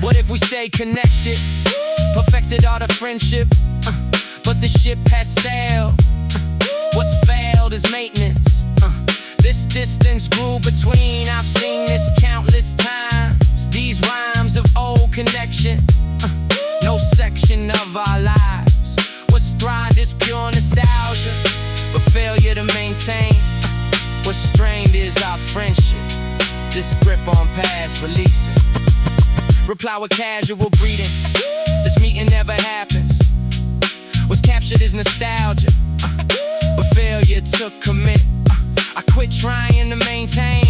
What if we stay connected, perfected all the friendship, but the ship has sailed. What's failed is maintenance. This distance grew between, I've seen this countless times. These rhymes of old connection, no section of our lives what's thrived is pure nostalgia, but failure to maintain. What's strained is our friendship. This grip on past releasing. Reply with casual greeting. This meeting never happens. What's captured is nostalgia, but failure to commit. I quit trying to maintain.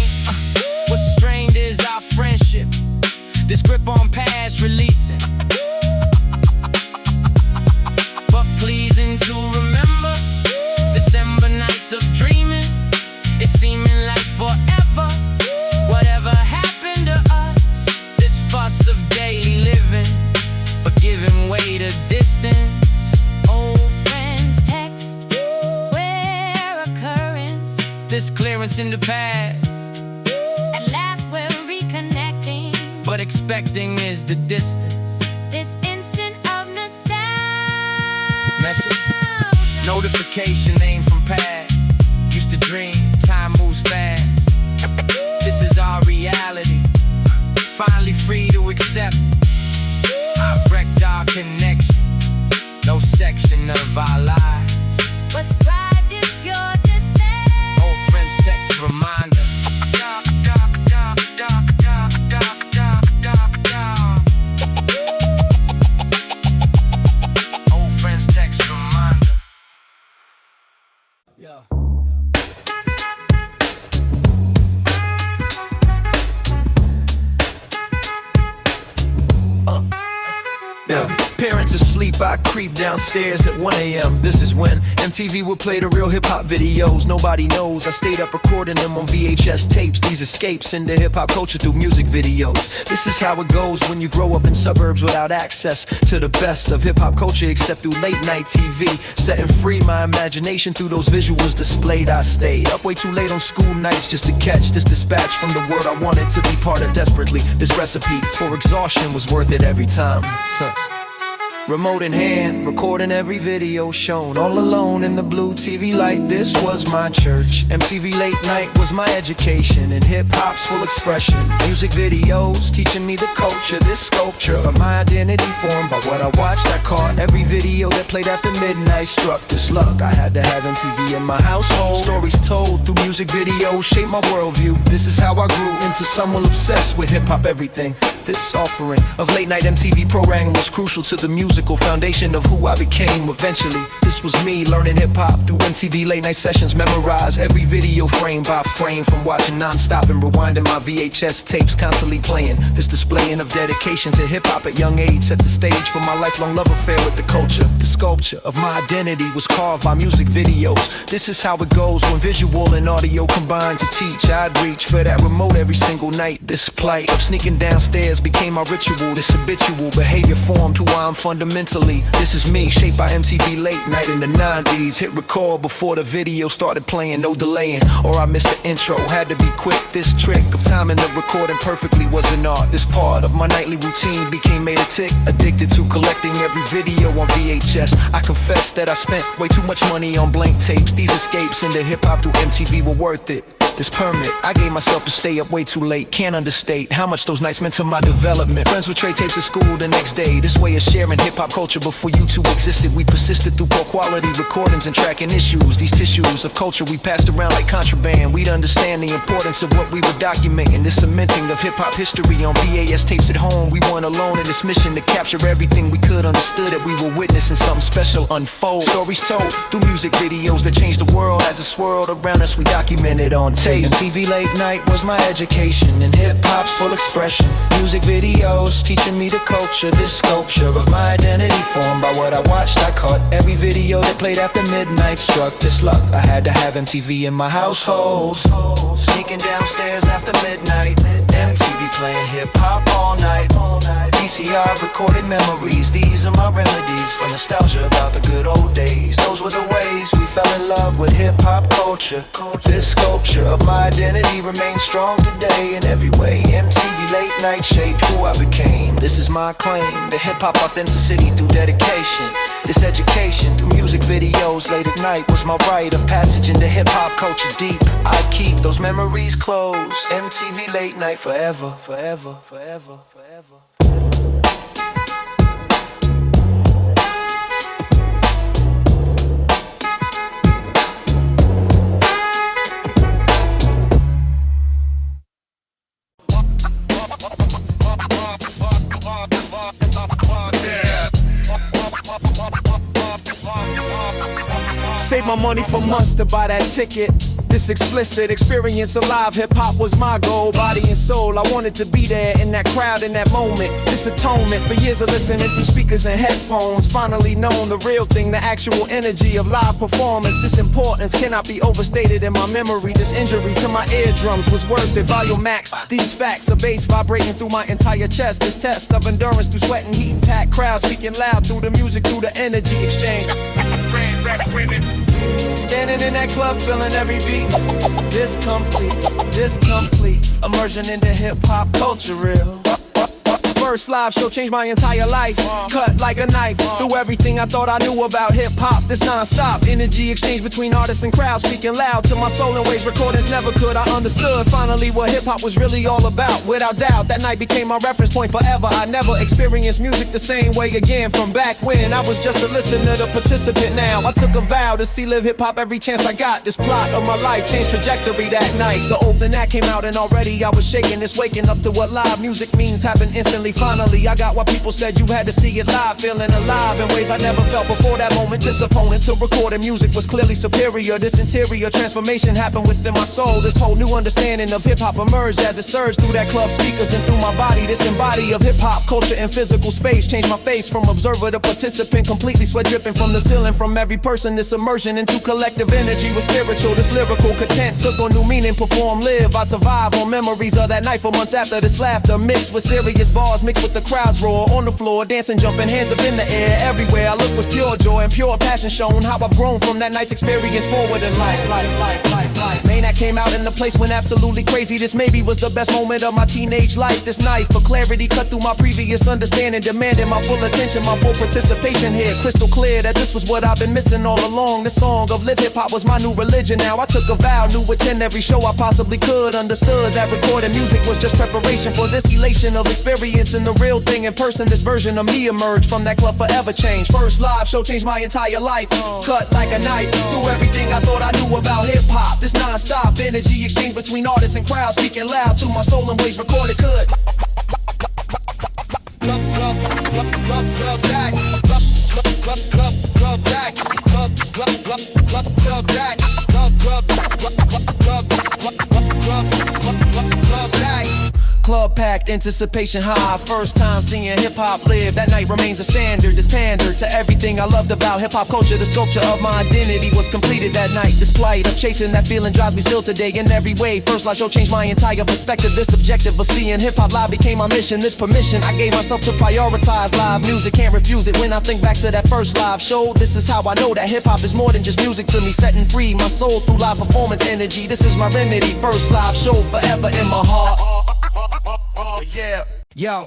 What's strained is our friendship. This grip on past releasing, but pleasing to remember. December nights of dreaming, it's seeming like forever. Whatever happened to us, this fuss of daily living, but giving way to distance. Old friends text, parents in the past. At last we're reconnecting. But expecting is the distance. This instant of nostalgia. Message. Notification ain't from past. Used to dream, time moves fast. This is our reality. Finally free to accept. I've wrecked our connection. No section of our lives. What's right is your distance. Old friends text reminder. Old friends text reminder. Yeah. Parents asleep, I creep downstairs at 1 a.m. This is when MTV would play the real hip-hop videos. Nobody knows I stayed up recording them on VHS tapes. These escapes into hip-hop culture through music videos. This is how it goes when you grow up in suburbs without access to the best of hip-hop culture except through late-night TV. Setting free my imagination through those visuals displayed. I stayed up way too late on school nights just to catch this dispatch from the world I wanted to be part of desperately. This recipe for exhaustion was worth it every time. Remote in hand, recording every video shown. All alone in the blue TV light, this was my church. MTV late night was my education in hip-hop's full expression. Music videos teaching me the culture, this sculpture of my identity formed by what I watched. I caught every video that played after midnight struck this luck. I had to have MTV in my household. Stories told through music videos shaped my worldview. This is how I grew into someone obsessed with hip-hop everything. This offering of late-night MTV programming was crucial to the musical foundation of who I became eventually. This was me learning hip-hop through MTV late-night sessions. Memorize every video frame by frame from watching non-stop and rewinding my VHS tapes, constantly playing. This displaying of dedication to hip-hop at young age set the stage for my lifelong love affair with the culture. The sculpture of my identity was carved by music videos. This is how it goes when visual and audio combine to teach. I'd reach for that remote every single night. This plight of sneaking downstairs became my ritual. This habitual behavior formed who I am fundamentally. This is me, shaped by MTV late night in the 90s. Hit record before the video started playing, no delaying, or I missed the intro, had to be quick. This trick of timing the recording perfectly was an art. This part of my nightly routine became made a tick. Addicted to collecting every video on VHS. I confess that I spent way too much money on blank tapes. These escapes into hip-hop through MTV were worth it. This permit, I gave myself to stay up way too late. Can't understate how much those nights meant to my development. Friends would trade tapes at school the next day. This way of sharing hip-hop culture before YouTube existed. We persisted through poor quality recordings and tracking issues. These tissues of culture we passed around like contraband. We'd understand the importance of what we were documenting. This cementing of hip-hop history on VHS tapes at home. We weren't alone in this mission to capture everything we could. Understood that we were witnessing something special unfold. Stories told through music videos that changed the world. As it swirled around us, we documented on tape. MTV late night was my education in hip-hop's full expression. Music videos teaching me the culture, this sculpture of my identity formed by what I watched. I caught every video that played after midnight struck this luck. I had to have MTV in my household. Sneaking downstairs after midnight, MTV playing hip-hop all night. VCR recorded memories, these are my remedies for nostalgia about the good old days. Those were the ways we fell in love with hip-hop culture. This sculpture of my identity remains strong today in every way. MTV late night shaped who I became. This is my claim to hip-hop authenticity through dedication. This education through music videos late at night was my rite of passage into hip-hop culture deep. I keep those memories close. MTV late night forever, forever, forever, forever. Save my money for months to buy that ticket. This explicit experience alive, hip-hop was my goal. Body and soul, I wanted to be there in that crowd in that moment. This atonement for years of listening through speakers and headphones. Finally known the real thing, the actual energy of live performance. This importance cannot be overstated in my memory. This injury to my eardrums was worth it. Volume max, these facts, a bass vibrating through my entire chest. This test of endurance through sweat and heat and packed crowds speaking loud through the music, through the energy exchange. brand, rap winning. Standing in that club, feeling every beat. This complete. Immersion into hip-hop culture real. First live show changed my entire life. Cut like a knife through everything I thought I knew about hip-hop. This non-stop energy exchange between artists and crowds, speaking loud to my soul in ways recordings never could. I understood finally what hip-hop was really all about. Without doubt, that night became my reference point forever. I never experienced music the same way again. From back when I was just a listener, the participant now. I took a vow to see live hip-hop every chance I got. This plot of my life changed trajectory that night. The opening act came out and already I was shaking. It's waking up to what live music means happened instantly. Finally, I got what people said you had to see it live. Feeling alive in ways I never felt before that moment. This opponent to recording music was clearly superior. This interior transformation happened within my soul. This whole new understanding of hip-hop emerged as it surged through that club speakers and through my body. This embody of hip-hop culture and physical space changed my face from observer to participant. Completely sweat dripping from the ceiling from every person. This immersion into collective energy was spiritual. This lyrical content took on new meaning. Perform, live, I survive on memories of that night for months after. This laughter mixed with serious bars mixed with the crowds roar. On the floor, dancing, jumping, hands up in the air. Everywhere I look was pure joy and pure passion shown. How I've grown from that night's experience forward in life. Man, that came out in a place when absolutely crazy. This maybe was the best moment of my teenage life. This night, for clarity, cut through my previous understanding, demanding my full attention, my full participation here. Crystal clear that this was what I've been missing all along. The song of live hip-hop was my new religion. Now I took a vow, knew attend every show I possibly could. Understood that recording music was just preparation for this elation of experiencing the real thing in person. This version of me emerged from that club forever changed. First live show changed my entire life. Cut like a knife through everything I thought I knew about hip-hop. This non-stop energy exchange between artists and crowds, speaking loud to my soul in ways recorded could. Club packed, anticipation high. First time seeing hip-hop live. That night remains a standard. This pandered to everything I loved about hip-hop culture. The sculpture of my identity was completed that night. This plight of chasing that feeling drives me still today in every way. First live show changed my entire perspective. This objective of seeing hip-hop live became my mission. This permission I gave myself to prioritize live music. Can't refuse it when I think back to that first live show. This is how I know that hip-hop is more than just music to me. Setting free my soul through live performance energy. This is my remedy. First live show forever in my heart. Yeah. Yo.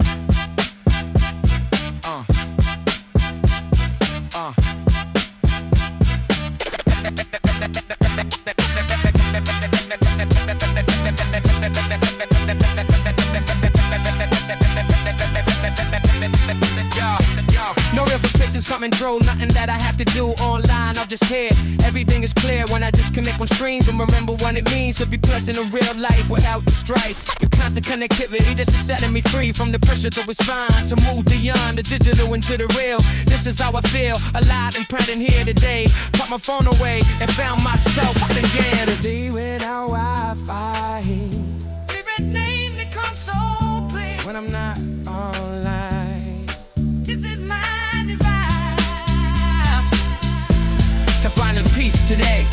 No real fictions coming through, nothing that I have to do online. I'll just hear everything is clear when I just connect on streams and remember what it means to be present in real life without the strife. The constant connectivity, this is setting me free from the pressure to respond, to move beyond the digital into the real. This is how I feel, alive and present here today. Put my phone away and found myself again. A day without Wi-Fi. Favorite name that comes so clear When I'm not online. This is my divine. To finding peace today.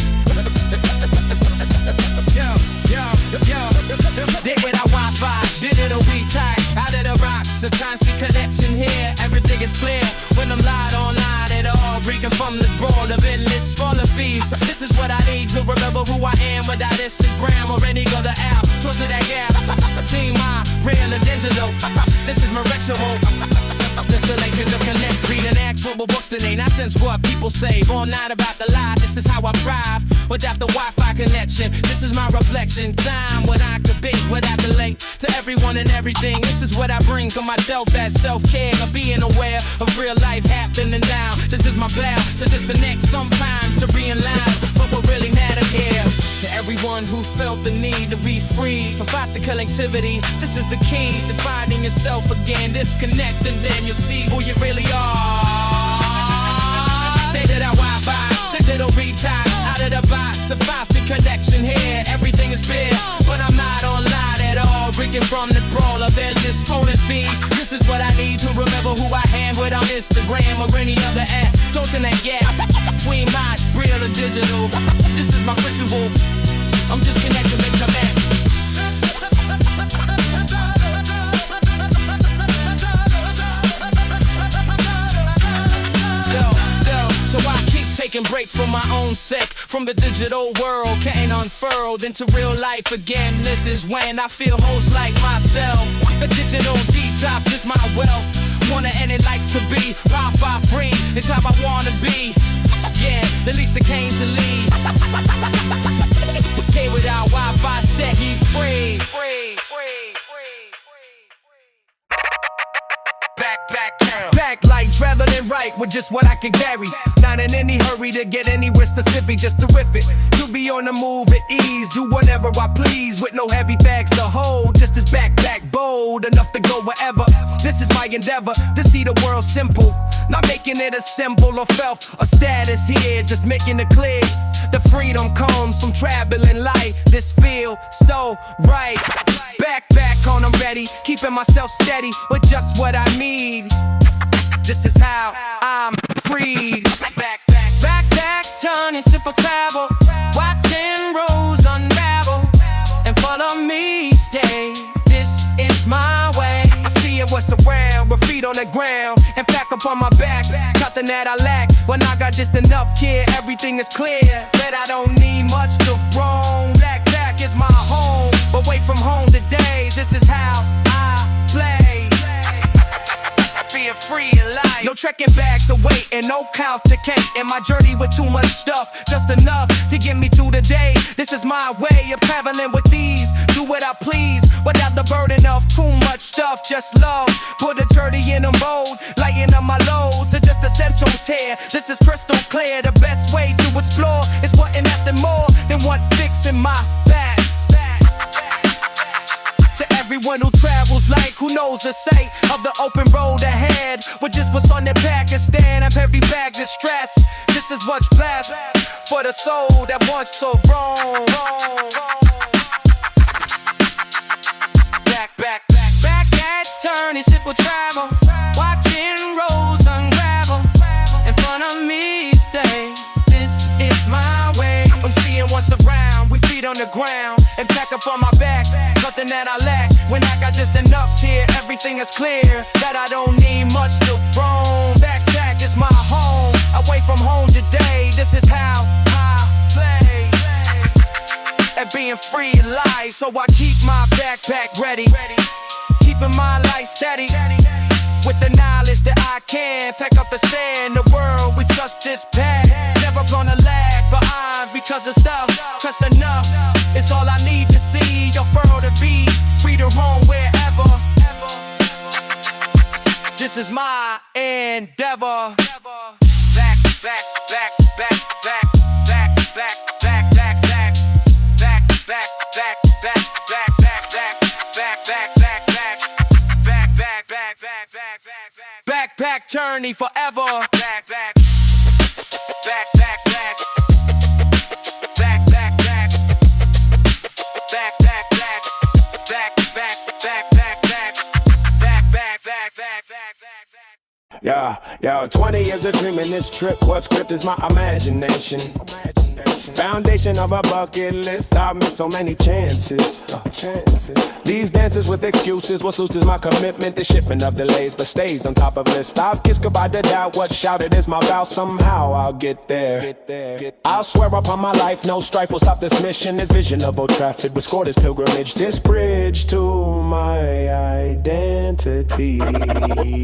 Day without Wi-Fi, digital retired, out of the rocks, a constant connection here. Everything is clear when I'm live online at all. Breaking from the brawl of endless full of thieves. This is what I need to remember who I am without Instagram or any other app. Twisted that gap, team my real and digital. This is my ritual. This relation to connect, reading actual books today, not since what people say. All night about the lie, this is how I thrive. Without the Wi-Fi connection, this is my reflection. Time when I could be, without the link to everyone and everything. This is what I bring for myself as self-care, of being aware of real life happening now. This is my vow to disconnect sometimes, to be in line, but what really matters here. To everyone who felt the need to be free from physical activity, this is the key to finding yourself again. Disconnect and then you'll see who you really are. Say to that Wi-Fi, digital retired, out of the box, a constant connection here. Everything is fair, but I'm not online at all. Breaking from the brawl of endless phone and feeds. This is what I need to remember who I am without Instagram or any other app. Closing that gap between my real and digital. This is my ritual. I'm just connecting and connect. So I keep taking breaks for my own sake. From the digital world, getting unfurled into real life again. This is when I feel host like myself. The digital detox is my wealth. Wanna end it likes to be Wi-Fi free. It's how I wanna be. Yeah, the least that came to lead. Okay, without Wi-Fi set, he free. Back like traveling right with just what I can carry. Not in any hurry to get anywhere specific, just terrific. To be on the move at ease, do whatever I please with no heavy bags to hold. Just as back bold, enough to go wherever. This is my endeavor to see the world simple. Not making it a symbol or felt a status here, just making it clear. The freedom comes from traveling light. This feel so right. Back on, I'm ready, keeping myself steady with just what I need. This is how I'm freed. Back, turning simple travel. Watching roads unravel. And follow me, stay. This is my way. I see it what's around, with feet on the ground. And back up on my back, nothing that I lack. When I got just enough care, everything is clear. That I don't need much to roam. Back is my home. Away from home today, this is how I play. Being free in life. No trekking bags away and no couch to cake. In my journey with too much stuff, just enough to get me through the day. This is my way of traveling with ease. Do what I please without the burden of too much stuff. Just love, put a 30 in a mold, lighten up my load to just essentials here. This is crystal clear. The best way to explore is wanting nothing more than one fix in my back. To everyone who travels like, who knows the say of the open road ahead, with just what's on their Pakistan. I'm heavy bag distress. This is much blessed for the soul that wants to roam. Back at turning simple travel. Watching roads unravel. In front of me stay. This is my way. I'm seeing what's around. We feet on the ground and back up on my back. Nothing that I lack. When I got just enough here, everything is clear. That I don't need much to roam. Back is my home. Away from home today. This is how I play. And being free in life, so I keep my backpack ready. Keeping my life steady. With the knowledge that I can pack up the sand. The world, we trust this path. Never gonna lag behind because of stuff. Trust enough, it's all I need to see. Your furrow to be free to roam wherever. This is my endeavor. Back journey forever. Yeah, 20 years of dreaming this trip. What script is my imagination? Foundation of a bucket list. I've missed so many chances. These dances with excuses. What's loose is my commitment. The shipment of delays, but stays on top of list. I've kissed goodbye to doubt. What shouted is my vow. Somehow I'll get there. I'll swear upon my life, no strife will stop this mission. This vision of Old Trafford will score this pilgrimage. This bridge to my identity.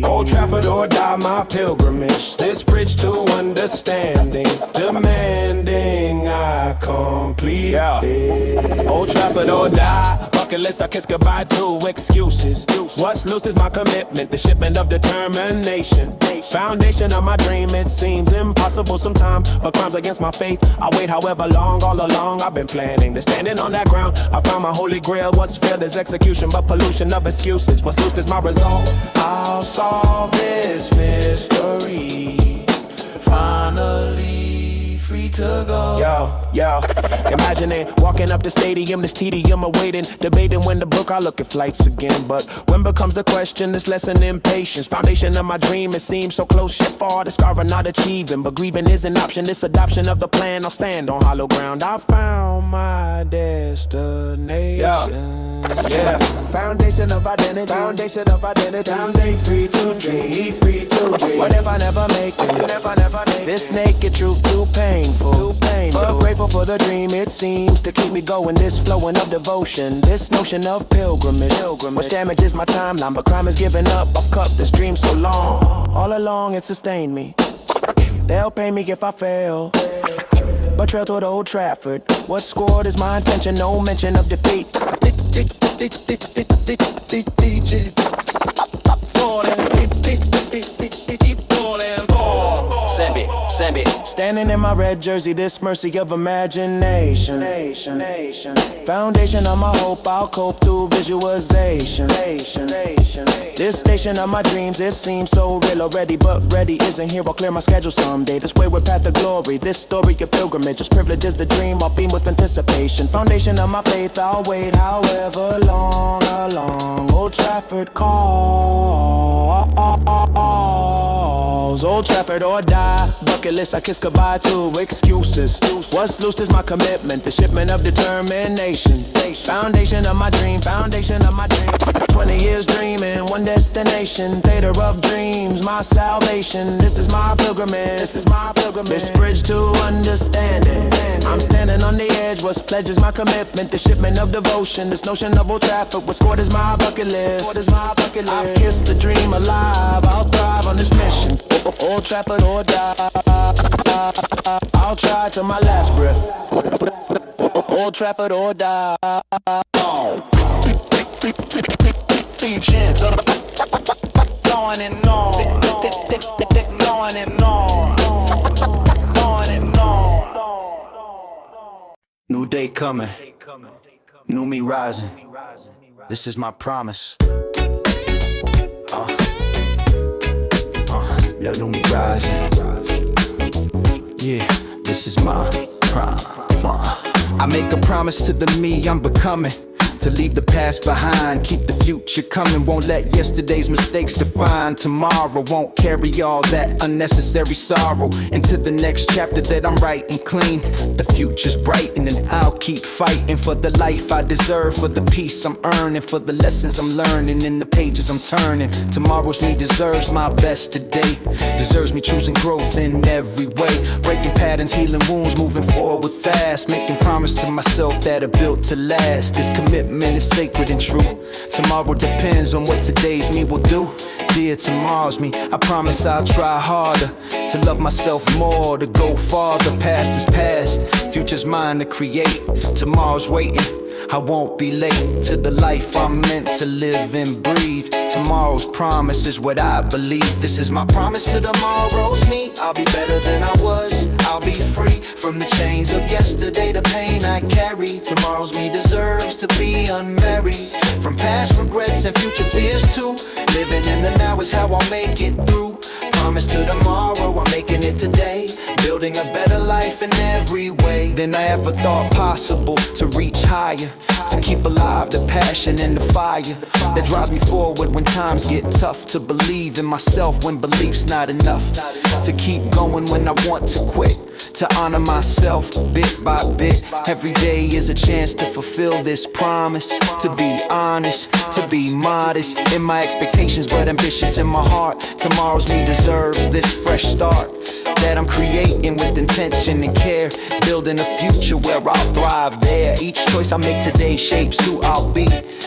Old Trafford or die, my pilgrimage. This bridge to understanding, demanding I complete it. Old Trafford or die, bucket list I kiss goodbye to excuses. What's loose is my commitment, the shipment of determination. Foundation of my dream, it seems impossible sometimes, but crimes against my faith, I wait however long. All along I've been planning, standing on that ground. I found my holy grail, what's failed is execution, but pollution of excuses. What's loose is my resolve, I'll solve this mystery. Finally free to go. Yo, Yeah, imagining walking up the stadium, this tedium awaiting, debating when to book, I look at flights again. But when becomes the question, this lesson in patience. Foundation of my dream, it seems so close yet far. Discovering, not achieving, but grieving is an option. This adoption of the plan, I'll stand on hollow ground. I found my destination. Yeah. Foundation of identity. Foundation of identity. Down day free to dream. Free to dream. What if I never make it? This naked truth too painful. But grateful for the dream it seems to keep me going. This flowing of devotion. This notion of pilgrimage. What damages my timeline, but crime is giving up. I've cupped this dream so long. All along it sustained me. They'll pay me if I fail. But trail toward Old Trafford. What's scored is my intention. No mention of defeat. Standing in my red jersey, this mercy of imagination. Foundation of my hope, I'll cope through visualization. This station of my dreams, it seems so real already, but ready isn't here. I'll clear my schedule someday. This wayward path of glory, this story of pilgrimage. This privilege is the dream, I'll beam with anticipation. Foundation of my faith, I'll wait however long along Old Trafford calls. Old Trafford or die. Bucket list, I kiss goodbye to excuses. What's loose is my commitment, the shipment of determination. Foundation of my dream, foundation of my dream. 20 years dreaming, one destination. Theater of dreams, my salvation. This is my pilgrimage, this is my pilgrimage. This bridge to understanding. I'm standing on the edge, what's pledge is my commitment. The shipment of devotion, this notion of Old Trafford. What's scored is my bucket list. I've kissed the dream alive, I'll thrive on this mission. Old Trafford or die. I'll try to my last breath. Old Trafford or die. Going and on. Going and on. Going and on. New day coming. New me rising. This is my promise. New me rising. Yeah, this is my promise. I make a promise to the me I'm becoming. To leave the past behind, keep the future coming. Won't let yesterday's mistakes define tomorrow. Won't carry all that unnecessary sorrow into the next chapter that I'm writing clean. The future's bright and I'll keep fighting for the life I deserve, for the peace I'm earning, for the lessons I'm learning in the pages I'm turning. Tomorrow's me deserves my best today. Deserves me choosing growth in every way. Breaking patterns, healing wounds, moving forward fast. Making promise to myself that are built to last. This commitment is sacred and true. Tomorrow depends on what today's me will do. Dear tomorrow's me, I promise I'll try harder to love myself more, to go farther. Past is past, future's mine to create. Tomorrow's waiting, I won't be late to the life I'm meant to live and breathe. Tomorrow's promise is what I believe. This is my promise to tomorrow's me. I'll be better than I was. I'll be free from the chains of yesterday, the pain I carry. Tomorrow's me deserves to be unmarried from past regrets and future fears too. Living in the now is how I'll make it through. Promise to tomorrow, I'm making it today. Building a better life in every way than I ever thought possible. To reach higher, to keep alive the passion and the fire that drives me forward when times get tough. To believe in myself when belief's not enough. To keep going when I want to quit. To honor myself bit by bit. Every day is a chance to fulfill this promise. To be honest, to be modest in my expectations, but ambitious in my heart. Tomorrow's me deserves this fresh start that I'm creating with intention and care. Building a future where I'll thrive there. Each choice I make today shapes who I'll be.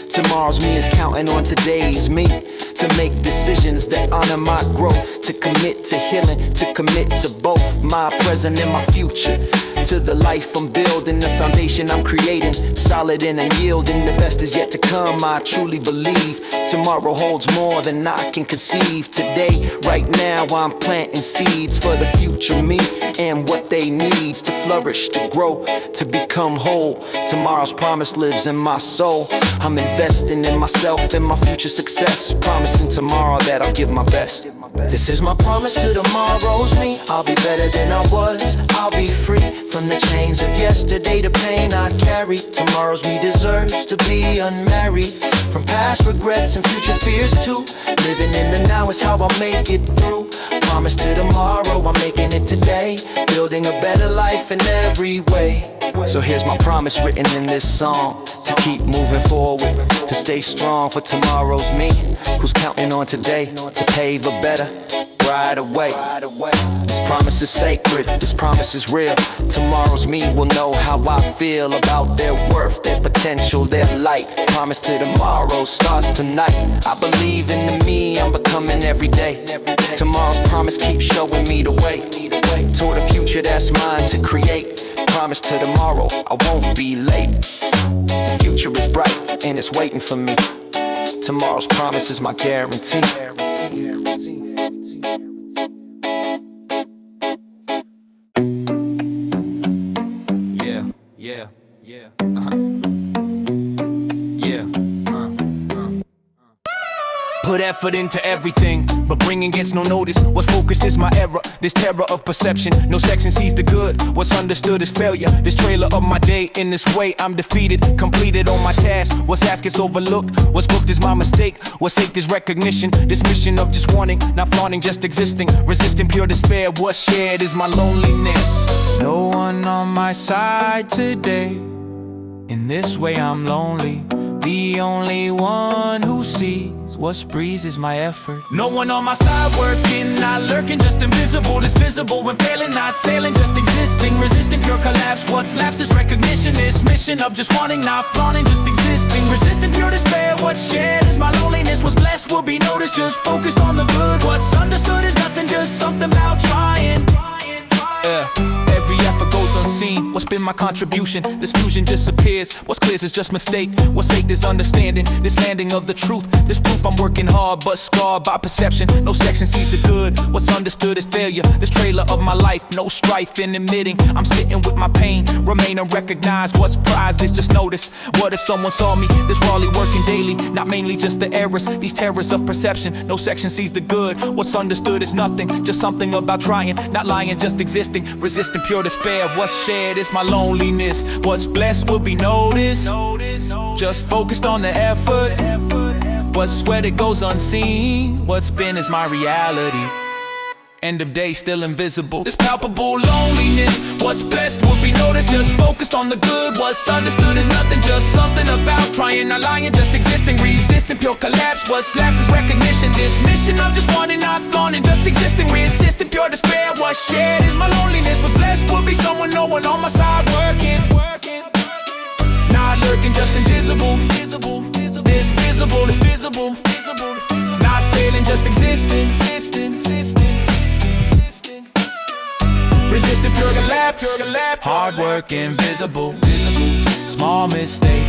Tomorrow's me is counting on today's me to make decisions that honor my growth. To commit to healing, to commit to both my present and my future. To the life I'm building, the foundation I'm creating. Solid and unyielding, the best is yet to come. I truly believe tomorrow holds more than I can conceive. Today, right now, I'm planting seeds for the future me and what they need to flourish, to grow, to become whole. Tomorrow's promise lives in my soul. I'm investing in myself and my future success, promising tomorrow that I'll give my best. This is my promise to tomorrow's me. I'll be better than I was. I'll be free from the chains of yesterday, the pain I carry. Tomorrow's me deserves to be unmarried. From past regrets and future fears too. Living in the now is how I make it through. Promise to tomorrow, I'm making it today. Building a better life in every way. So here's my promise written in this song. To keep moving forward, to stay strong for tomorrow's me. Who's counting on today to pave a better, brighter way. This promise is sacred, this promise is real. Tomorrow's me will know how I feel about their worth, their potential, their light. Promise to tomorrow starts tonight. I believe in the me I'm becoming every day. Tomorrow's promise keeps showing me the way toward a future that's mine to create. Promise to tomorrow, I won't be late. The future is bright and it's waiting for me. Tomorrow's promise is my guarantee. Put effort into everything, but bringing gets no notice. What's focused is my error, this terror of perception. No section sees the good, what's understood is failure. This trailer of my day, in this way I'm defeated. Completed on my task, what's asked gets overlooked. What's booked is my mistake, what's aced is recognition. This mission of just wanting, not flaunting, just existing. Resisting pure despair, what's shared is my loneliness. No one on my side today. In this way I'm lonely. The only one who sees what breeze is my effort. No one on my side working, not lurking, just invisible. This visible when failing, not sailing, just existing. Resisting pure collapse, what's lapsed is recognition. This mission of just wanting, not flaunting, just existing. Resisting pure despair, what's shared is my loneliness. What's blessed will be noticed, just focused on the good. What's understood is nothing, just something about trying. Every effort goes unseen. What's been my contribution? This fusion disappears. What's clear is just mistake. What's safe is understanding. This landing of the truth. This proof I'm working hard, but scarred by perception. No section sees the good. What's understood is failure. This trailer of my life, no strife in admitting. I'm sitting with my pain, remain unrecognized. What's prized is just notice. What if someone saw me? This rawly working daily, not mainly just the errors. These terrors of perception. No section sees the good. What's understood is nothing, just something about trying, not lying, just existing. Resisting pure despair. What's shared is my loneliness. What's blessed will be noticed. Just focused on the effort. What's sweated goes unseen. What's been is my reality. End of day still invisible. This palpable loneliness. What's best will be noticed. Just focused on the good. What's understood is nothing, just something about trying, not lying, just existing. Resisting pure collapse. What slaps is recognition. This mission of just wanting, not flaunting, just existing. Resisting pure despair. What's shared is my loneliness. What's blessed will be someone, no one on my side working. Not lurking, just invisible. This visible is visible. Not sailing, just existing. Resisting pure collapse. Hard work invisible. Small mistake,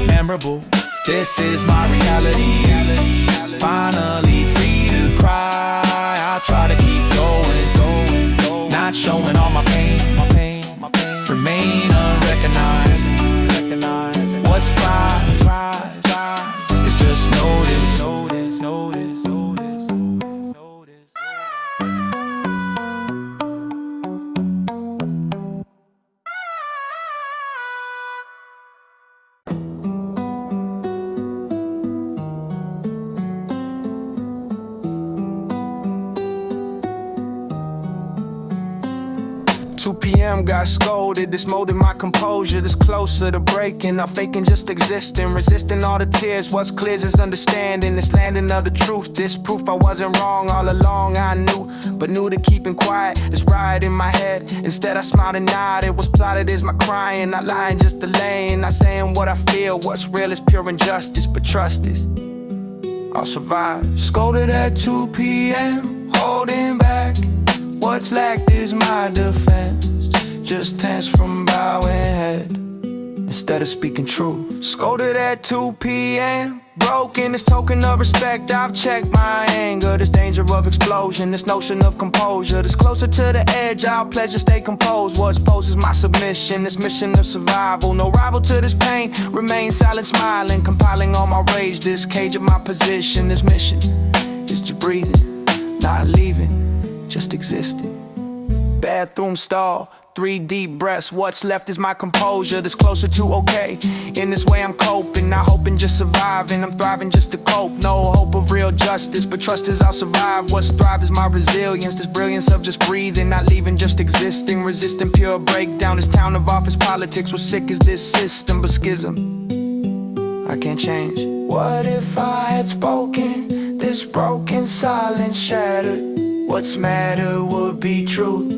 memorable. This is my reality. Finally free to cry. I'll try to keep going. Not showing all my pain. Remain unrecognized. What's prize? It's just notice. PM got scolded, this molded my composure. This closer to breaking, not faking, just existing. Resisting all the tears, what's clear is understanding. This landing of the truth, this proof I wasn't wrong. All along I knew, but knew to keeping quiet. This riot in my head, instead I smiled and nodded. What's plotted is my crying, not lying, just delaying. Not saying what I feel, what's real is pure injustice. But trust this, I'll survive. Scolded at 2 p.m., holding back. What's lacked is my defense. Just tense from bowing head instead of speaking true. Scolded at 2 p.m. Broken, this token of respect. I've checked my anger. This danger of explosion. This notion of composure. This closer to the edge. I'll pledge to stay composed. What's posed is my submission. This mission of survival. No rival to this pain. Remain silent, smiling. Compiling all my rage. This cage of my position. This mission is just breathing. not leaving, just existing. Bathroom stall, 3 deep breaths. What's left is my composure that's closer to okay. In this way I'm coping, not hoping, just surviving. I'm thriving just to cope, no hope of real justice, but trust is I'll survive. What's thrive is my resilience, this brilliance of just breathing, not leaving, just existing. Resisting pure breakdown, this town of office politics was sick as this system, but schism I can't change. What if I had spoken, this broken silence shattered? What's matter would be truth.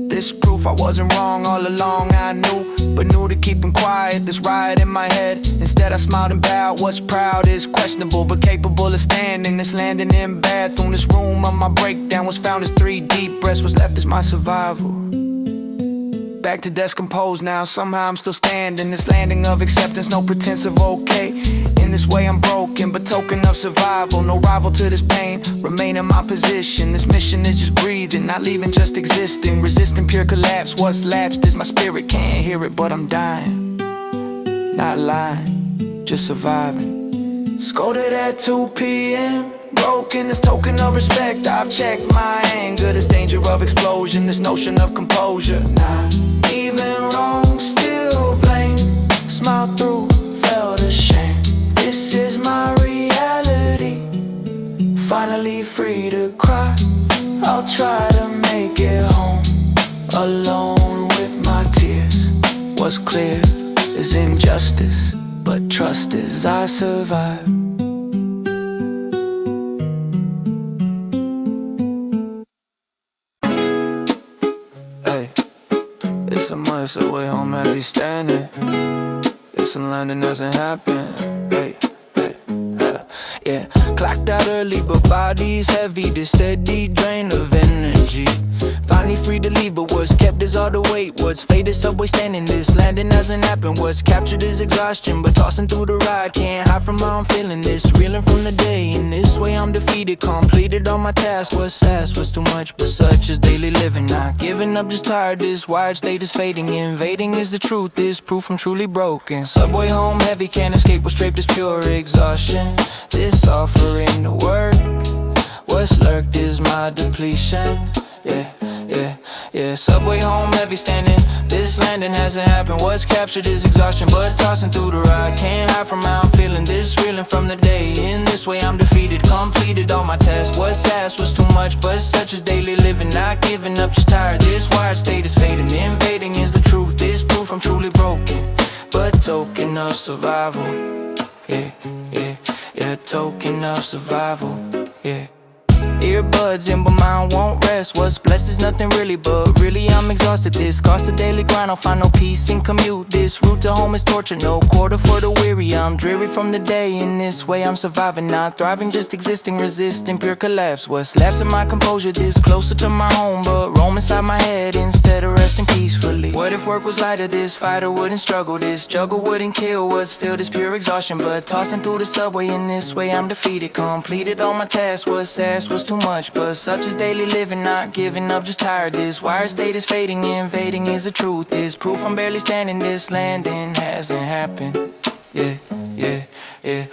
This proof I wasn't wrong all along, I knew, but knew to keep him quiet. This riot in my head, instead I smiled and bowed. What's proud is questionable, but capable of standing. This landing in bathroom, this room of my breakdown was found as 3 deep breaths. What's left is my survival. Back to desk composed now, somehow I'm still standing. This landing of acceptance, no pretense of okay. In this way I'm broken, but token of survival. No rival to this pain, remain in my position. This mission is just breathing, not leaving, just existing. Resisting pure collapse, what's lapsed is my spirit. Can't hear it, but I'm dying. Not lying, just surviving. Scolded at 2 p.m. Broken, this token of respect. I've checked my anger, this danger of explosion, this notion of composure. Not even wrong, still blame. Smile through, felt ashamed. This is my reality. Finally free to cry. I'll try to make it home, alone with my tears. What's clear is injustice, but trust is I survive. It's a must, the way home heavy standing. It's a line that doesn't happen. Yeah. Clocked out early, but body's heavy. The steady drain of energy. Finally free to leave, but what's kept is all the weight. What's faded, subway standing. This landing hasn't happened. What's captured is exhaustion, but tossing through the ride. Can't hide from how I'm feeling this. Reeling from the day. In this way I'm defeated. Completed all my tasks. What's asked was too much, but such is daily living. Not giving up, just tired. This wired state is fading. Invading is the truth. This proof I'm truly broken. Subway home heavy, can't escape. What's draped is pure exhaustion. This offering to work. What's lurked is my depletion. Yeah, subway home heavy standing. This landing hasn't happened. What's captured is exhaustion, but tossing through the ride. Can't hide from how I'm feeling. This reeling from the day. In this way I'm defeated. Completed all my tasks. What's asked was too much, but such is daily living. Not giving up, just tired. This wired state is fading. Invading is the truth. This proof I'm truly broken, but token of survival. Yeah, token of survival. Yeah. Earbuds in, but mine won't rest. What's blessed is nothing really, but really I'm exhausted. This cost a daily grind, I'll find no peace in commute. This route to home is torture, no quarter for the weary. I'm dreary from the day, in this way I'm surviving. Not thriving, just existing, resisting pure collapse. What's lapsed in my composure, this closer to my home, but roam inside my head instead of resting peacefully. What if work was lighter, this fighter wouldn't struggle. This juggle wouldn't kill, what's filled is pure exhaustion. But tossing through the subway, in this way I'm defeated. Completed all my tasks, what's asked was too much, but such is daily living. Not giving up, just tired. This wired state is fading. Invading is the truth. This proof I'm barely standing. This landing hasn't happened. Yeah.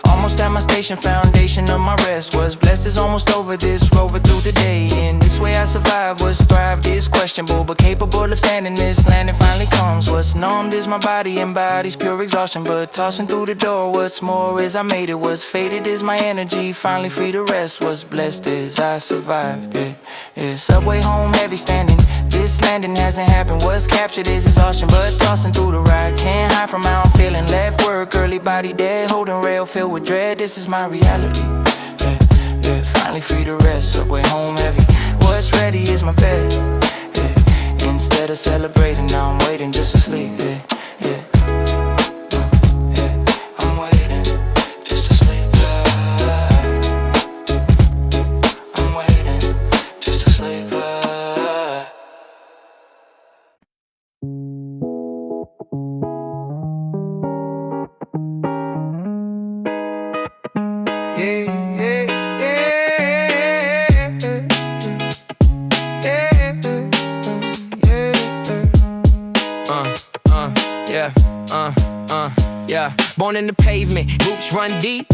Almost at my station, foundation of my rest. Was blessed is almost over. This rover through the day. In this way I survive. Was thrived is questionable, but capable of standing. This landing finally comes. What's numbed is my body, embodies pure exhaustion, but tossing through the door. What's more is I made it. What's faded is my energy. Finally free to rest. What's blessed is I survived. Yeah. Subway home heavy standing. This landing hasn't happened. What's captured is exhaustion, but tossing through the ride. Can't hide from how I'm feeling. Left work early, body dead, holding rail filled with dread. This is my reality. Yeah. Finally free to rest. Subway home heavy. What's ready is my bed. Yeah. Instead of celebrating, now I'm waiting just to sleep. Yeah. I'm waiting just to sleep. I'm waiting just to sleep. Yeah. Born in the pavement, roots run deep.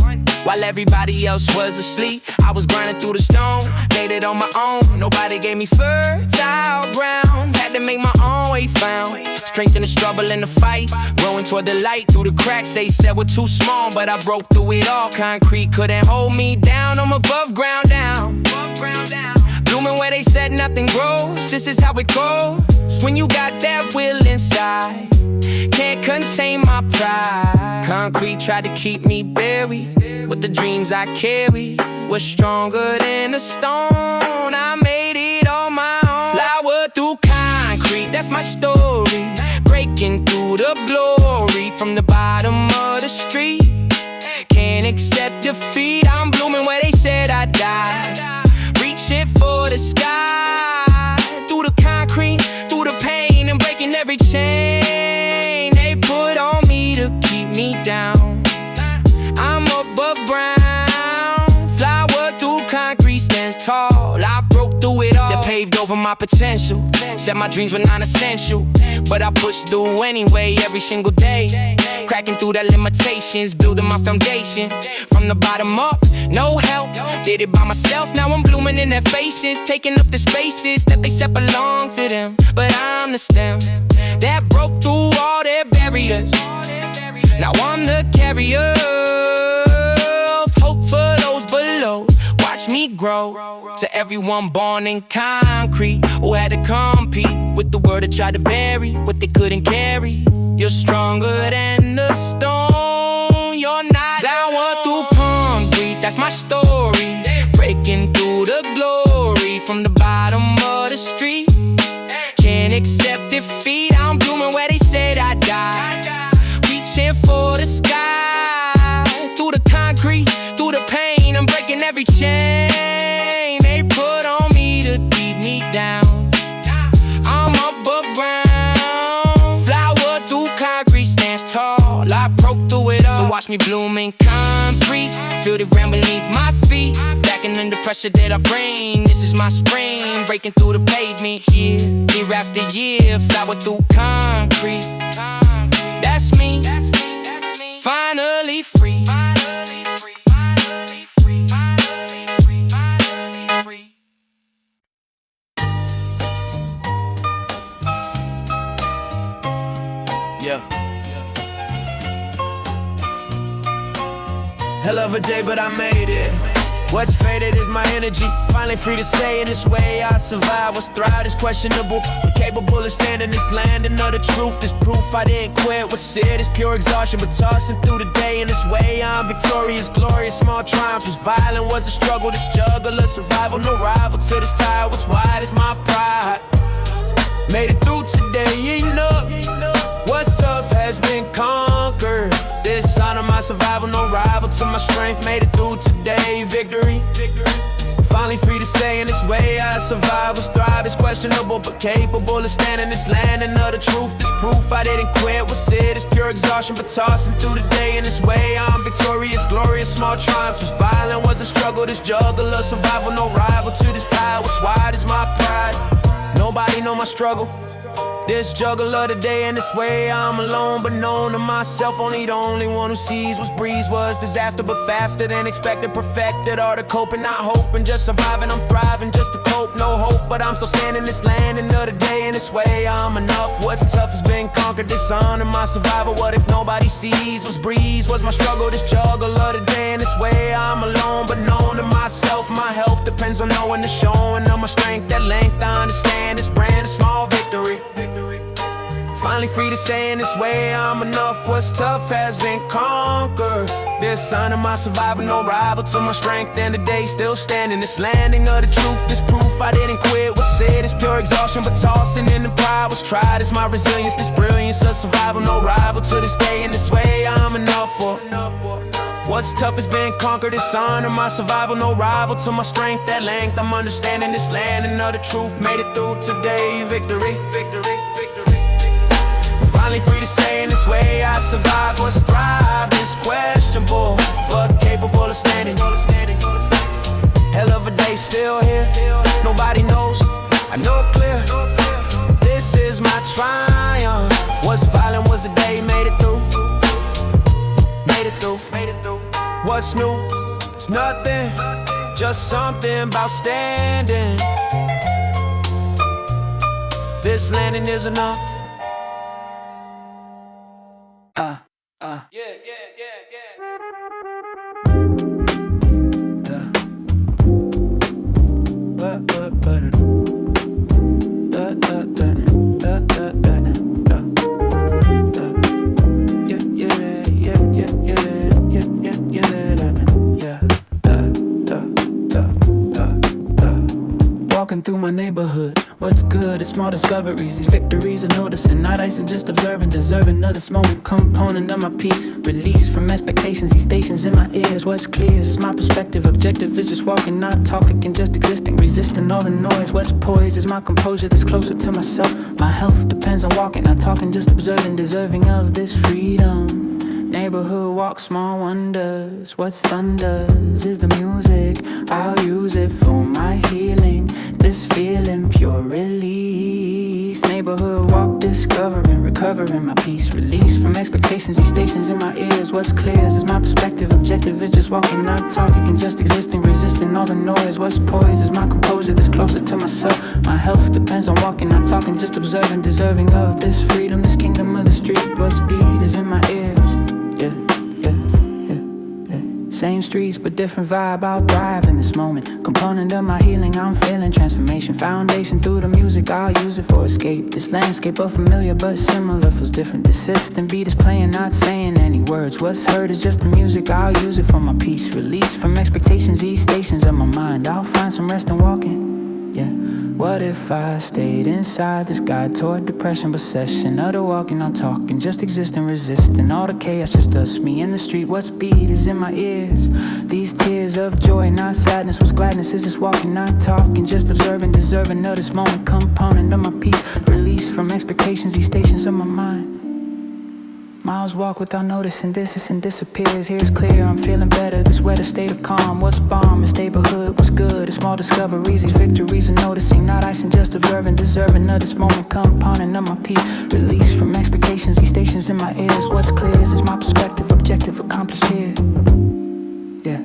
While everybody else was asleep, I was grinding through the storm, made it on my own. Nobody gave me fertile ground, had to make my own way found. Strength in the struggle and the fight, growing toward the light. Through the cracks they said were too small, but I broke through it all. Concrete couldn't hold me down, I'm above ground down. Blooming where they said nothing grows, this is how it goes. When you got that will inside, can't contain my pride. Concrete tried to keep me buried, but the dreams I carry were stronger than a stone. I made it on my own. Flower through concrete, that's my story. Breaking through the glory from the bottom of the street. Can't accept defeat, I'm blooming where they said I'd die. Reaching for the sky, through the concrete, through the pain, and breaking every chain they put on me to keep me down. I'm above ground, flower through concrete stands tall. I broke through it all, they paved over my potential. Said my dreams were non-essential, but I pushed through anyway every single day. Cracking through the limitations, building my foundation from the bottom up, no help. Did it by myself, now I'm blooming in their faces, taking up the spaces that they said belong to them. But I'm the stem that broke through all their barriers. Now I'm the carrier of hope for those below. Watch me grow. To everyone born in concrete, who had to compete with the world that tried to bury what they couldn't carry. You're stronger than the stone, you're not. Flower through concrete, that's my story. Breaking through the glory from the bottom of the street. Can't accept defeat, I'm blooming where they said I'd die. Reaching for the sky, through the concrete, through the pain, I'm breaking every chain they put on me to keep me down. I'm above ground, flower through concrete stands tall. I broke through it all, so watch me bloom in concrete. Feel the ground beneath my feet, backing under pressure that I bring. This is my spring, breaking through the pavement here, year after year. Flower through concrete, that's me, finally free. Yeah. Hell of a day, but I made it. What's faded is my energy. Finally free to say in this way I survive. What's thrive is questionable, but capable of standing this land and know the truth. This proof I didn't quit. What's it is pure exhaustion, but tossing through the day in this way I'm victorious, glorious. Small triumphs was violent, was a struggle. This juggle of survival, no rival to this tide. What's wide is my pride. Made it through today, enough. What's tough has been conquered. This honor my survival, no rival to my strength. Made it through today, victory. Finally free to say in this way I survive. Was thrive is questionable, but capable of standing this land and know the truth. This proof I didn't quit. What's it is pure exhaustion, but tossing through the day in this way I'm victorious, glorious. Small triumphs was violent, was a struggle. This juggle of survival, no rival to this tide. What's wide is my pride. Nobody know my struggle. This juggle of the day in this way I'm alone, but known to myself. Only the only one who sees what's breeze was disaster, but faster than expected. Perfected art of coping, not hoping, just surviving. I'm thriving just to cope, no hope, but I'm still standing this land. Another day in this way I'm enough. What's tough has been conquered. This honor my survival. What if nobody sees what's breeze was my struggle? This juggle of the day in this way I'm alone, but known to myself. My health depends on knowing the showing of my strength. That length I understand this brand a small victory. Finally free to say in this way I'm enough. What's tough has been conquered. This sign of my survival, no rival to my strength. And today still standing, this landing of the truth. This proof I didn't quit. What's said is pure exhaustion, but tossing in the pride. What's tried is my resilience. This brilliance of survival, no rival to this day. In this way I'm enough for. What's tough has been conquered. This honor my survival, no rival to my strength. At length I'm understanding this land and of the truth. Made it through today, victory, victory, victory. Finally free to say in this way I survive. What's thrive is questionable, but capable of standing. Hell of a day still here, nobody knows, I know it clear. This is my triumph. What's violent was the day, made it through. Made it through, made it through. What's new? It's nothing, just something about standing. This landing is enough. Walking through my neighborhood, what's good? It's small discoveries. These victories are noticing, not icing, just observing. Deserving of this moment, component of my piece. Release from expectations, these stations in my ears. What's clear is my perspective. Objective is just walking, not talking, just existing. Resisting all the noise. What's poised is my composure that's closer to myself. My health depends on walking, not talking, just observing. Deserving of this freedom. Neighborhood walk, small wonders. What's thunders is the music. I'll use it for my healing. This feeling, pure release. Neighborhood walk, discovering, recovering my peace. Release from expectations, these stations in my ears. What's clear is my perspective. Objective is just walking, not talking, and just existing. Resisting all the noise. What's poised is my composure that's closer to myself. My health depends on walking, not talking, just observing. Deserving of this freedom, this kingdom of the street. What's beat is in my ears. Same streets but different vibe, I'll thrive in this moment. Component of my healing, I'm feeling transformation. Foundation through the music, I'll use it for escape. This landscape of familiar but similar feels different. The system beat is playing, not saying any words. What's heard is just the music, I'll use it for my peace. Release from expectations, these stations of my mind. I'll find some rest in walking, yeah. What if I stayed inside this guide toward depression, possession of the walking, not talking, just existing, resisting all the chaos, just us, me in the street. What's beat is in my ears. These tears of joy, not sadness. What's gladness is this walking, not talking, just observing, deserving of this moment. Component of my peace. Release from expectations, these stations of my mind. Miles walk without noticing, this and disappears. Here's clear, I'm feeling better, this weather state of calm. What's bomb, it's neighborhood, what's good? It's small discoveries, these victories are noticing. Not icing, just observing, deserving of this moment. Component of my peace. Release from expectations, these stations in my ears. What's clear is my perspective, objective accomplished here. Yeah.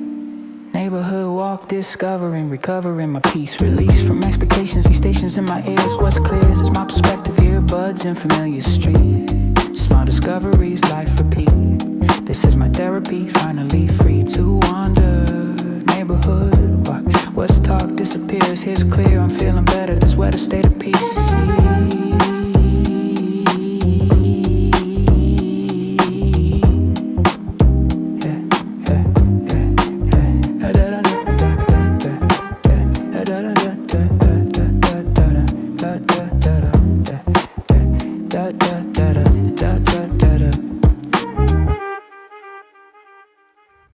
Neighborhood walk, discovering, recovering my peace. Release from expectations, these stations in my ears. What's clear is my perspective, earbuds in familiar street. Small discoveries, life repeat. This is my therapy, finally free to wander. Neighborhood walk, what's talk disappears. Here's clear, I'm feeling better, this weather state of peace. Da